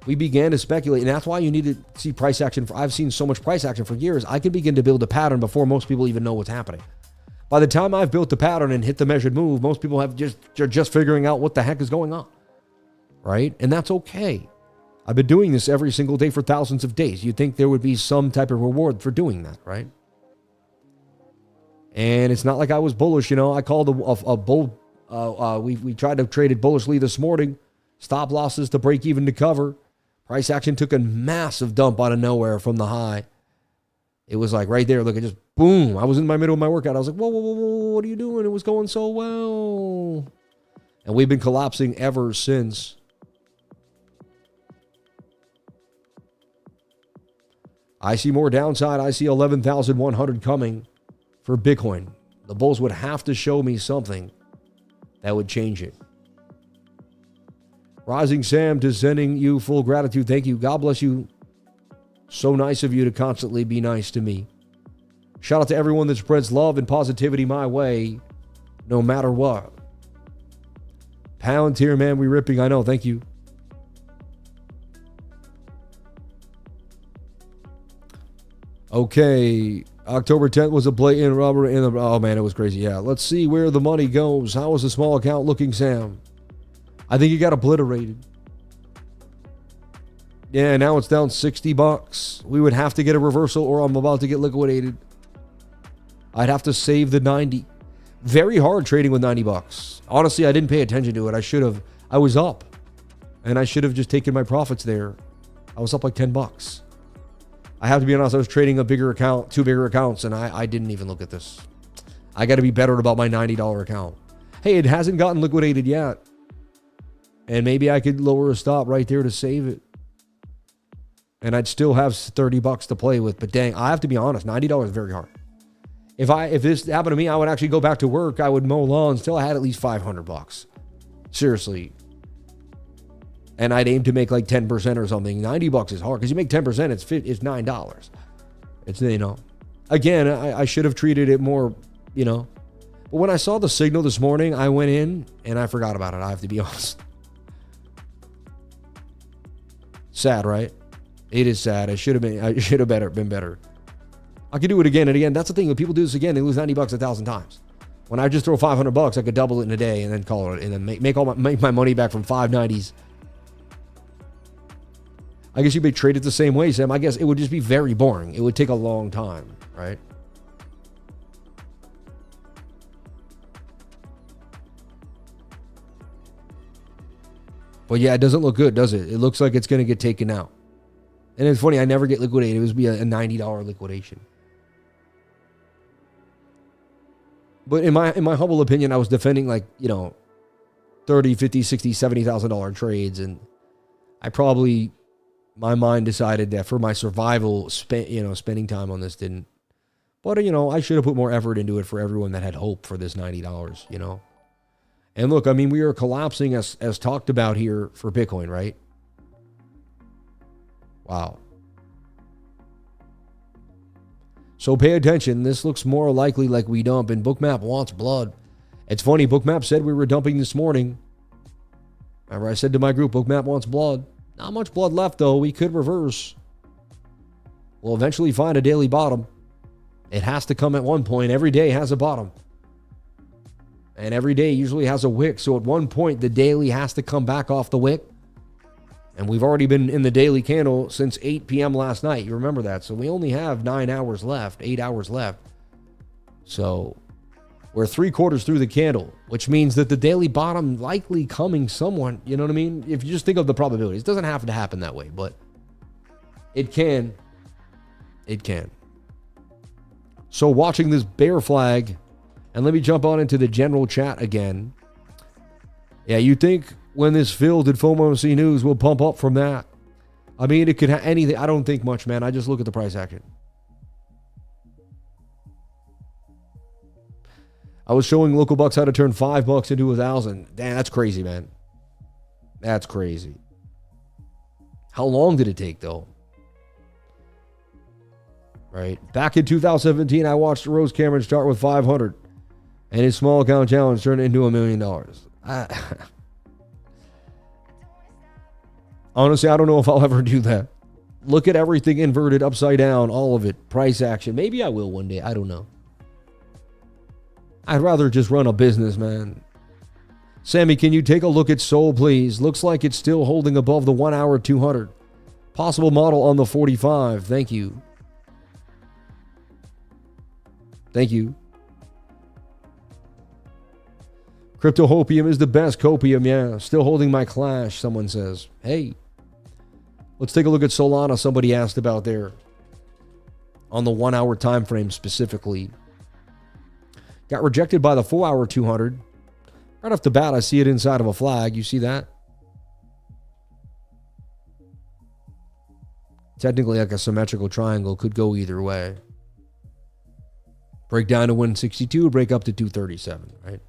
We began to speculate, and that's why you need to see price action. I've seen so much price action for years. I can begin to build a pattern before most people even know what's happening. By the time I've built the pattern and hit the measured move, most people are just figuring out what the heck is going on, right? And that's okay. I've been doing this every single day for thousands of days. You'd think there would be some type of reward for doing that, right? And it's not like I was bullish. I called a bull. We tried to trade it bullishly this morning. Stop losses to break even to cover. Price action took a massive dump out of nowhere from the high. It was like right there. Look, it just boom. I was in my middle of my workout. I was like, whoa, what are you doing? It was going so well. And we've been collapsing ever since. I see more downside. I see 11,100 coming for Bitcoin. The bulls would have to show me something that would change it. Rising Sam, to sending you full gratitude. Thank you. God bless you. So nice of you to constantly be nice to me. Shout out to everyone that spreads love and positivity my way, no matter what. Palantir, man, we ripping. I know. Thank you. Okay. October 10th was a blatant rubber in the... Oh, man, it was crazy. Yeah. Let's see where the money goes. How is the small account looking, Sam? I think you got obliterated. Yeah, now it's down $60. We would have to get a reversal or I'm about to get liquidated. I'd have to save the 90. Very hard trading with $90. Honestly, I didn't pay attention to it. I should have. I was up. And I should have just taken my profits there. I was up like $10. I have to be honest, I was trading a bigger account, 2 bigger accounts, and I didn't even look at this. I got to be better about my $90 account. Hey, it hasn't gotten liquidated yet. And maybe I could lower a stop right there to save it. And I'd still have $30 to play with. But dang, I have to be honest, $90 is very hard. If this happened to me, I would actually go back to work. I would mow lawns till I had at least $500. Seriously. And I'd aim to make like 10% or something. $90 is hard because you make 10%, it's $9. It's, you know, again, I should have treated it more, you know. But when I saw the signal this morning, I went in and I forgot about it. I have to be honest. Sad, right? It is sad. I should have been better. I could do it again and again. That's the thing. When people do this again, they lose $90 1,000 times. When I just throw $500, I could double it in a day and then call it, and then make my money back from 590s. I guess you may trade it the same way, Sam. I guess it would just be very boring. It would take a long time, right? But yeah, it doesn't look good, does it? It looks like it's going to get taken out. And it's funny, I never get liquidated. It would be a $90 liquidation. But in my humble opinion, I was defending like, you know, $30, $50, $60, $70,000 trades. And I probably, my mind decided that for my survival, spending time on this didn't. But, you know, I should have put more effort into it for everyone that had hope for this $90, you know. And look, I mean, we are collapsing as talked about here for Bitcoin, right? Wow. So pay attention. This looks more likely like we dump, and BOOKMAP wants blood. It's funny, BOOKMAP said we were dumping this morning. Remember, I said to my group, BOOKMAP wants blood. Not much blood left, though. We could reverse. We'll eventually find a daily bottom. It has to come at one point. Every day has a bottom. And every day usually has a wick. So at one point, the daily has to come back off the wick. And we've already been in the daily candle since 8 p.m. last night. You remember that. So we only have 9 hours left, 8 hours left. So we're 3/4 through the candle, which means that the daily bottom likely coming somewhat. You know what I mean? If you just think of the probabilities, it doesn't have to happen that way, but it can. It can. So watching this bear flag, and let me jump on into the general chat again. Yeah, you think when this filled at FOMC news will pump up from that? I mean, it could have anything. I don't think much, man. I just look at the price action. I was showing local bucks how to turn $5 into 1,000. Damn, that's crazy, man. That's crazy. How long did it take, though? Right? Back in 2017, I watched Rose Cameron start with 500, and his small account challenge turned into $1 million. Honestly, I don't know if I'll ever do that. Look at everything inverted, upside down, all of it. Price action. Maybe I will one day. I don't know. I'd rather just run a business, man. Sammy, can you take a look at Sol, please? Looks like it's still holding above the 1 hour 200. Possible model on the 45. Thank you. Thank you. Crypto Hopium is the best copium, yeah. Still holding my Clash, someone says. Hey, let's take a look at Solana, somebody asked about there. On the 1 hour time frame specifically. Got rejected by the 4 hour 200. Right off the bat, I see it inside of a flag. You see that? Technically, like a symmetrical triangle, could go either way. Break down to 162, break up to 237, right?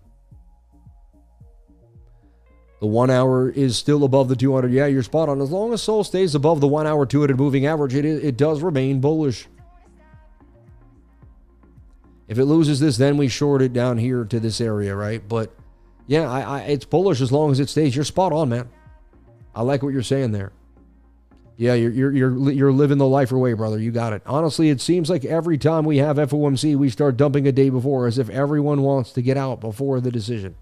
The 1 hour is still above the 200. Yeah, you're spot on. As long as Sol stays above the 1 hour 200 moving average, it does remain bullish. If it loses this, then we short it down here to this area, right? But yeah, it's bullish as long as it stays. You're spot on, man. I like what you're saying there. Yeah, you're living the lifer way, brother. You got it. Honestly, it seems like every time we have FOMC, we start dumping a day before, as if everyone wants to get out before the decision.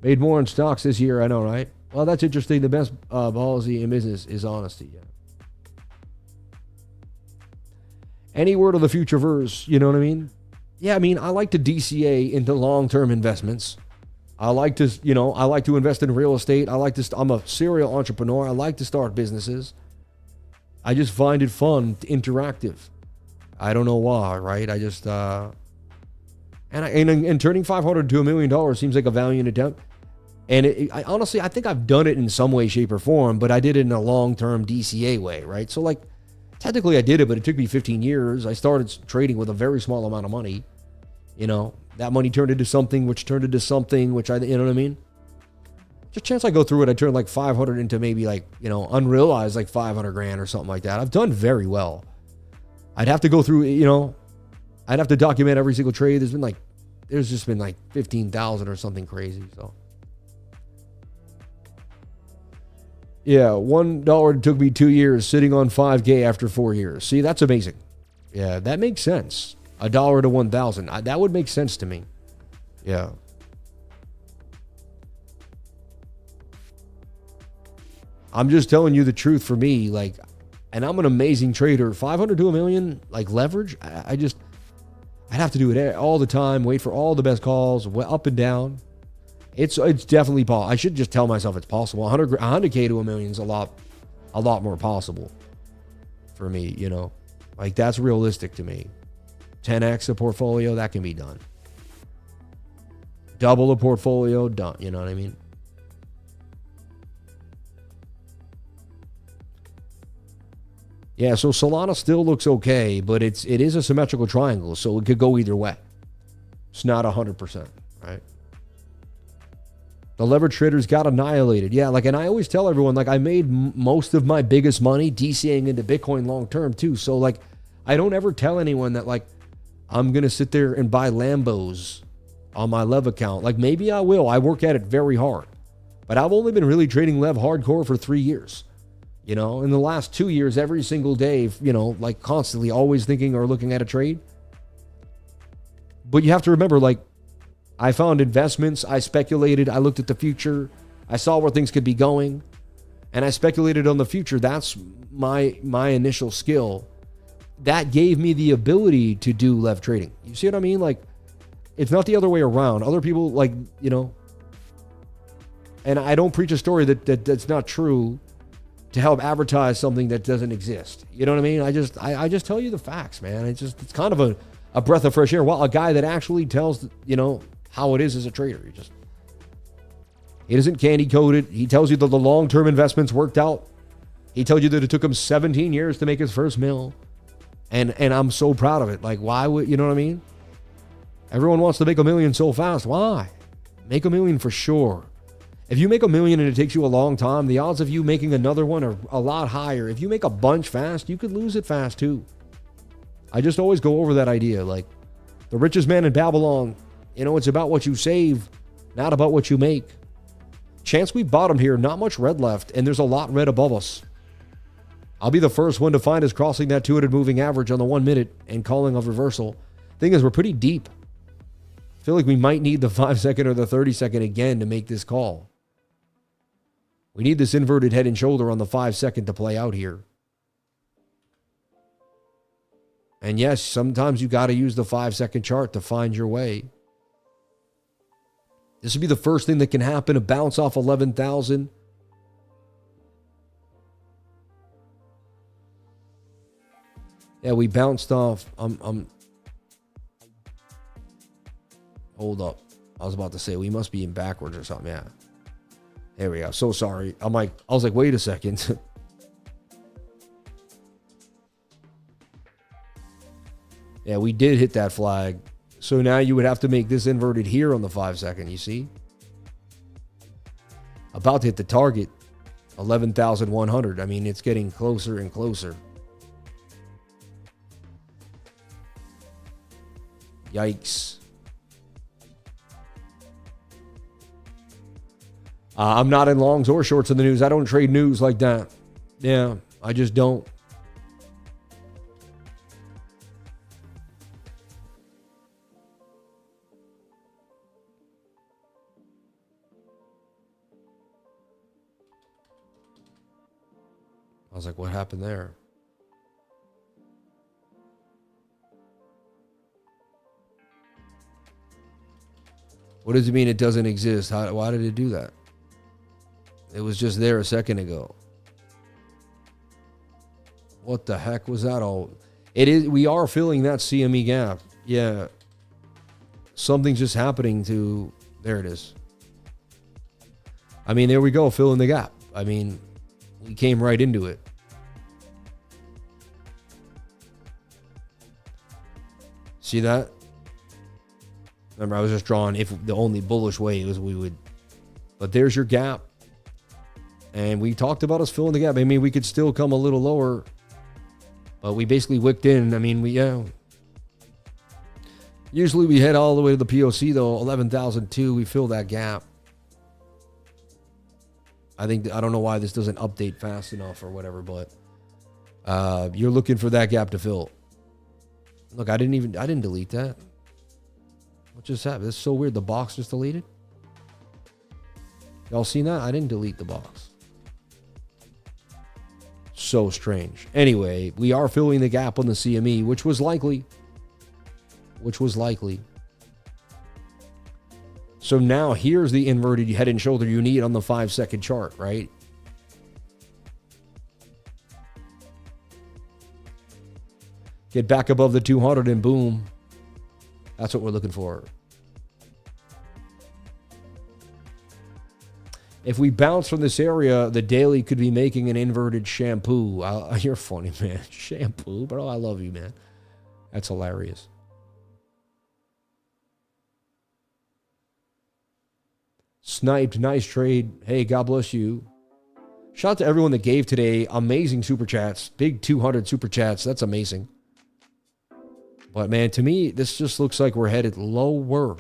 Made more in stocks this year, I know, right? Well, that's interesting. The best policy in business is honesty. Yeah. Any word of the future verse, you know what I mean? Yeah, I mean, I like to DCA into long-term investments. I like to invest in real estate. I'm a serial entrepreneur. I like to start businesses. I just find it fun, interactive. I don't know why, right? I just, and turning $500 to $1 million seems like a valiant attempt. And honestly, I think I've done it in some way, shape, or form, but I did it in a long-term DCA way, right? So like, technically I did it, but it took me 15 years. I started trading with a very small amount of money. You know, that money turned into something, which turned into something, which you know what I mean? Just chance I go through it, I turn like 500 into maybe like, unrealized like 500 grand or something like that. I've done very well. I'd have to go through, I'd have to document every single trade. There's just been like 15,000 or something crazy. So yeah, $1 took me 2 years, sitting on 5K after 4 years. See, that's amazing. Yeah, that makes sense. $1 to 1,000. That would make sense to me. Yeah. I'm just telling you the truth for me. Like, and I'm an amazing trader. 500 to $1 million, like leverage. I'd have to do it all the time. Wait for all the best calls, up and down. It's definitely possible. I should just tell myself it's possible. 100K to $1 million is a lot more possible for me. Like that's realistic to me. 10x a portfolio, that can be done. Double a portfolio, done. You know what I mean? Yeah, so Solana still looks okay, but it is a symmetrical triangle, so it could go either way. It's not 100%, right? The leverage traders got annihilated. Yeah, and I always tell everyone, I made most of my biggest money DCAing into Bitcoin long term too. So I don't ever tell anyone that I'm gonna sit there and buy Lambos on my Lev account. Maybe I will. I work at it very hard, but I've only been really trading Lev hardcore for 3 years. In the last 2 years, every single day, constantly always thinking or looking at a trade. But you have to remember, I found investments, I speculated, I looked at the future, I saw where things could be going, and I speculated on the future. That's my initial skill. That gave me the ability to do Lev trading. You see what I mean? It's not the other way around. Other people, and I don't preach a story that's not true to help advertise something that doesn't exist. You know what I mean? I just tell you the facts, man. It's kind of a breath of fresh air. Well, a guy that actually tells, how it is as a trader. He isn't candy coated. He tells you that the long-term investments worked out. He tells you that it took him 17 years to make his first mil. And I'm so proud of it. Why would, you know what I mean? Everyone wants to make $1 million so fast. Why? Make $1 million for sure. If you make $1 million and it takes you a long time, the odds of you making another one are a lot higher. If you make a bunch fast, you could lose it fast too. I just always go over that idea. The richest man in Babylon, it's about what you save, not about what you make. Chance we bottomed here, not much red left, and there's a lot red above us. I'll be the first one to find us crossing that 200 moving average on the 1 minute and calling a reversal. Thing is, we're pretty deep. I feel like we might need the 5 second or the 30 second again to make this call. We need this inverted head and shoulder on the 5 second to play out here. And yes, sometimes you got to use the 5 second chart to find your way. This would be the first thing that can happen, a bounce off 11,000. Yeah, we bounced off. Hold up. I was about to say we must be in backwards or something. Yeah. There we go. So sorry. I was like, wait a second. Yeah, we did hit that flag. So now you would have to make this inverted here on the 5 second, you see? About to hit the target, 11,100. I mean, it's getting closer and closer. Yikes. I'm not in longs or shorts in the news. I don't trade news like that. Yeah, I just don't. I was like, what happened there? What does it mean it doesn't exist? Why did it do that? It was just there a second ago. What the heck was that all? It is. We are filling that CME gap. Yeah. Something's just happening to... There it is. I mean, there we go. Filling the gap. I mean, we came right into it. See that? Remember, I was just drawing if the only bullish way was we would But there's your gap. And we talked about us filling the gap. I mean, we could still come a little lower. But we basically wicked in. I mean, usually we head all the way to the POC, though. 11,002, we fill that gap. I don't know why this doesn't update fast enough or whatever, but you're looking for that gap to fill. Look, I didn't delete that. What just happened? That's so weird. The box just deleted. Y'all seen that? I didn't delete the box. So strange. Anyway, we are filling the gap on the CME, which was likely. So now here's the inverted head and shoulder you need on the 5-second chart, right? Get back above the 200 and boom. That's what we're looking for. If we bounce from this area, the daily could be making an inverted shampoo. You're funny, man. Shampoo, bro. I love you, man. That's hilarious. Sniped, nice trade. Hey, God bless you. Shout out to everyone that gave today. Amazing super chats. Big 200 super chats. That's amazing. But man, to me, this just looks like we're headed lower.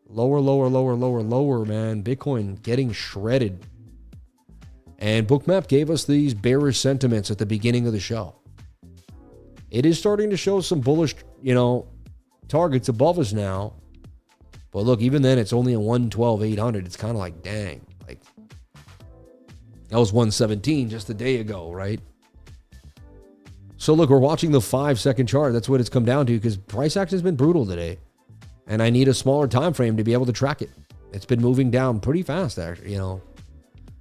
Lower, man. Bitcoin getting shredded. And BOOKMAP gave us these bearish sentiments at the beginning of the show. It is starting to show some bullish, targets above us now. But look, even then, it's only a 112,800. It's kind of like, dang. Like, that was 117 just a day ago, right? So look, we're watching the 5-second chart. That's what it's come down to because price action has been brutal today. And I need a smaller time frame to be able to track it. It's been moving down pretty fast, actually,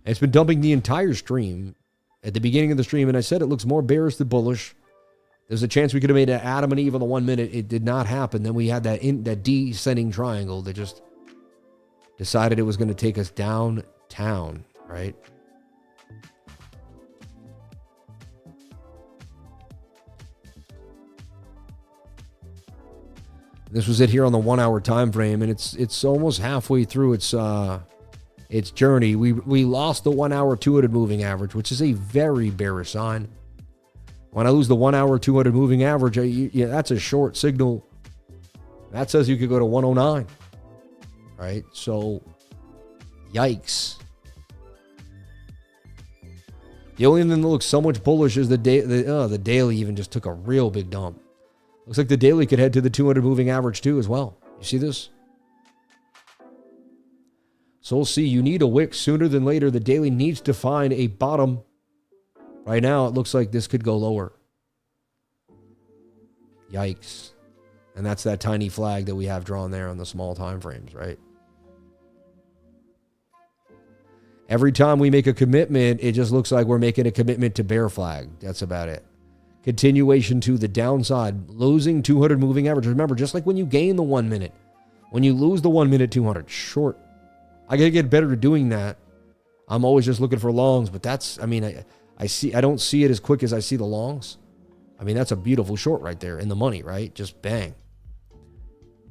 It's been dumping the entire stream at the beginning of the stream. And I said it looks more bearish than bullish. There's a chance we could have made an Adam and Eve on the 1 minute. It did not happen. Then we had that descending triangle that just decided it was going to take us downtown, right? This was it here on the 1 hour time frame, and it's almost halfway through its journey. We lost the 1 hour 200 moving average, which is a very bearish sign. When I lose the 1 hour 200 moving average, that's a short signal. That says you could go to 109, right? So, yikes. The only thing that looks so much bullish is the daily even just took a real big dump. Looks like the daily could head to the 200 moving average too as well. You see this? So we'll see. You need a wick sooner than later. The daily needs to find a bottom. Right now, it looks like this could go lower. Yikes. And that's that tiny flag that we have drawn there on the small time frames, right? Every time we make a commitment, it just looks like we're making a commitment to bear flag. That's about it. Continuation to the downside. Losing 200 moving average. Remember, just like when you gain the 1 minute, when you lose the 1 minute 200, short. I got to get better at doing that. I'm always just looking for longs, but that's, I don't see it as quick as I see the longs. I mean, that's a beautiful short right there in the money, right? Just bang.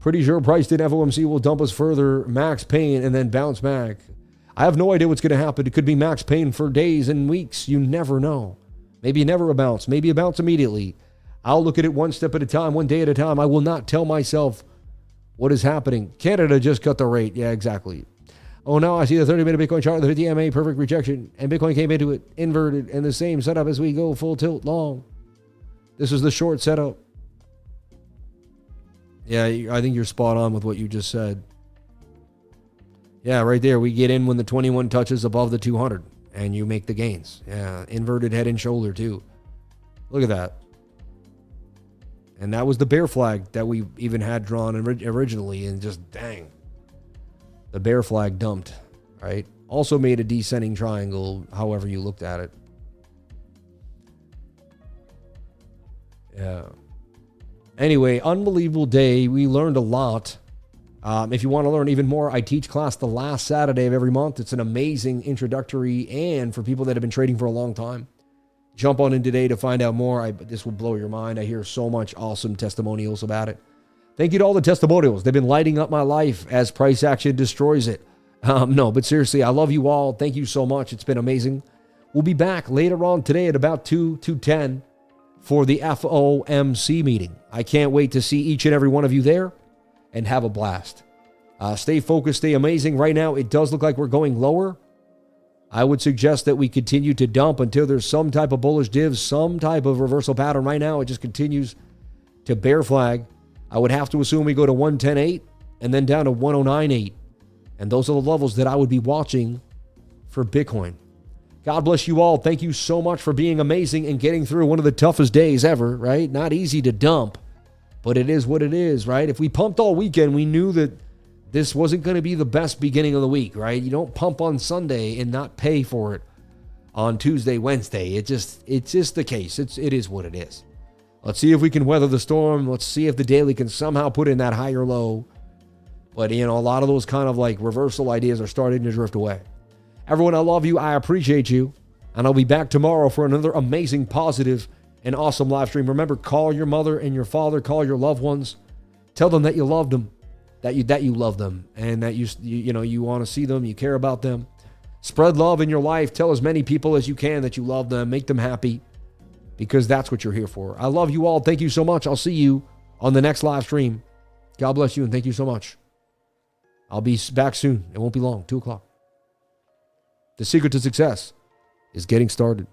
Pretty sure priced in FOMC will dump us further, max pain, and then bounce back. I have no idea what's going to happen. It could be max pain for days and weeks. You never know. Maybe never a bounce. Maybe a bounce immediately. I'll look at it one step at a time, one day at a time. I will not tell myself what is happening. Canada just cut the rate. Yeah, exactly. Oh, now I see the 30-minute Bitcoin chart, the 50 MA, perfect rejection, and Bitcoin came into it inverted and the same setup as we go full tilt long. This is the short setup. Yeah, I think you're spot on with what you just said. Yeah, right there. We get in when the 21 touches above the 200 and you make the gains. Yeah, inverted head and shoulder too. Look at that. And that was the bear flag that we even had drawn originally, and just dang. The bear flag dumped, right? Also made a descending triangle, however you looked at it. Yeah. Anyway, unbelievable day. We learned a lot. If you want to learn even more, I teach class the last Saturday of every month. It's an amazing introductory, and for people that have been trading for a long time. Jump on in today to find out more. This will blow your mind. I hear so much awesome testimonials about it. Thank you to all the testimonials. They've been lighting up my life as price action destroys it. No, but seriously, I love you all. Thank you so much. It's been amazing. We'll be back later on today at about 2:10 for the FOMC meeting. I can't wait to see each and every one of you there and have a blast. Stay focused, stay amazing. Right now, it does look like we're going lower. I would suggest that we continue to dump until there's some type of bullish div, some type of reversal pattern. Right now, it just continues to bear flag. I would have to assume we go to 110.8 and then down to 109.8. And those are the levels that I would be watching for Bitcoin. God bless you all. Thank you so much for being amazing and getting through one of the toughest days ever, right? Not easy to dump, but it is what it is, right? If we pumped all weekend, we knew that this wasn't going to be the best beginning of the week, right? You don't pump on Sunday and not pay for it on Tuesday, Wednesday. It's just the case. It is what it is. Let's see if we can weather the storm. Let's see if the daily can somehow put in that higher low. But, a lot of those kind of like reversal ideas are starting to drift away. Everyone, I love you. I appreciate you. And I'll be back tomorrow for another amazing, positive, and awesome live stream. Remember, call your mother and your father. Call your loved ones. Tell them that you love them. That you love them, and that you want to see them, you care about them. Spread love in your life. Tell as many people as you can that you love them. Make them happy, because that's what you're here for. I love you all. Thank you so much. I'll see you on the next live stream. God bless you, and thank you so much. I'll be back soon. It won't be long. 2:00. The secret to success is getting started.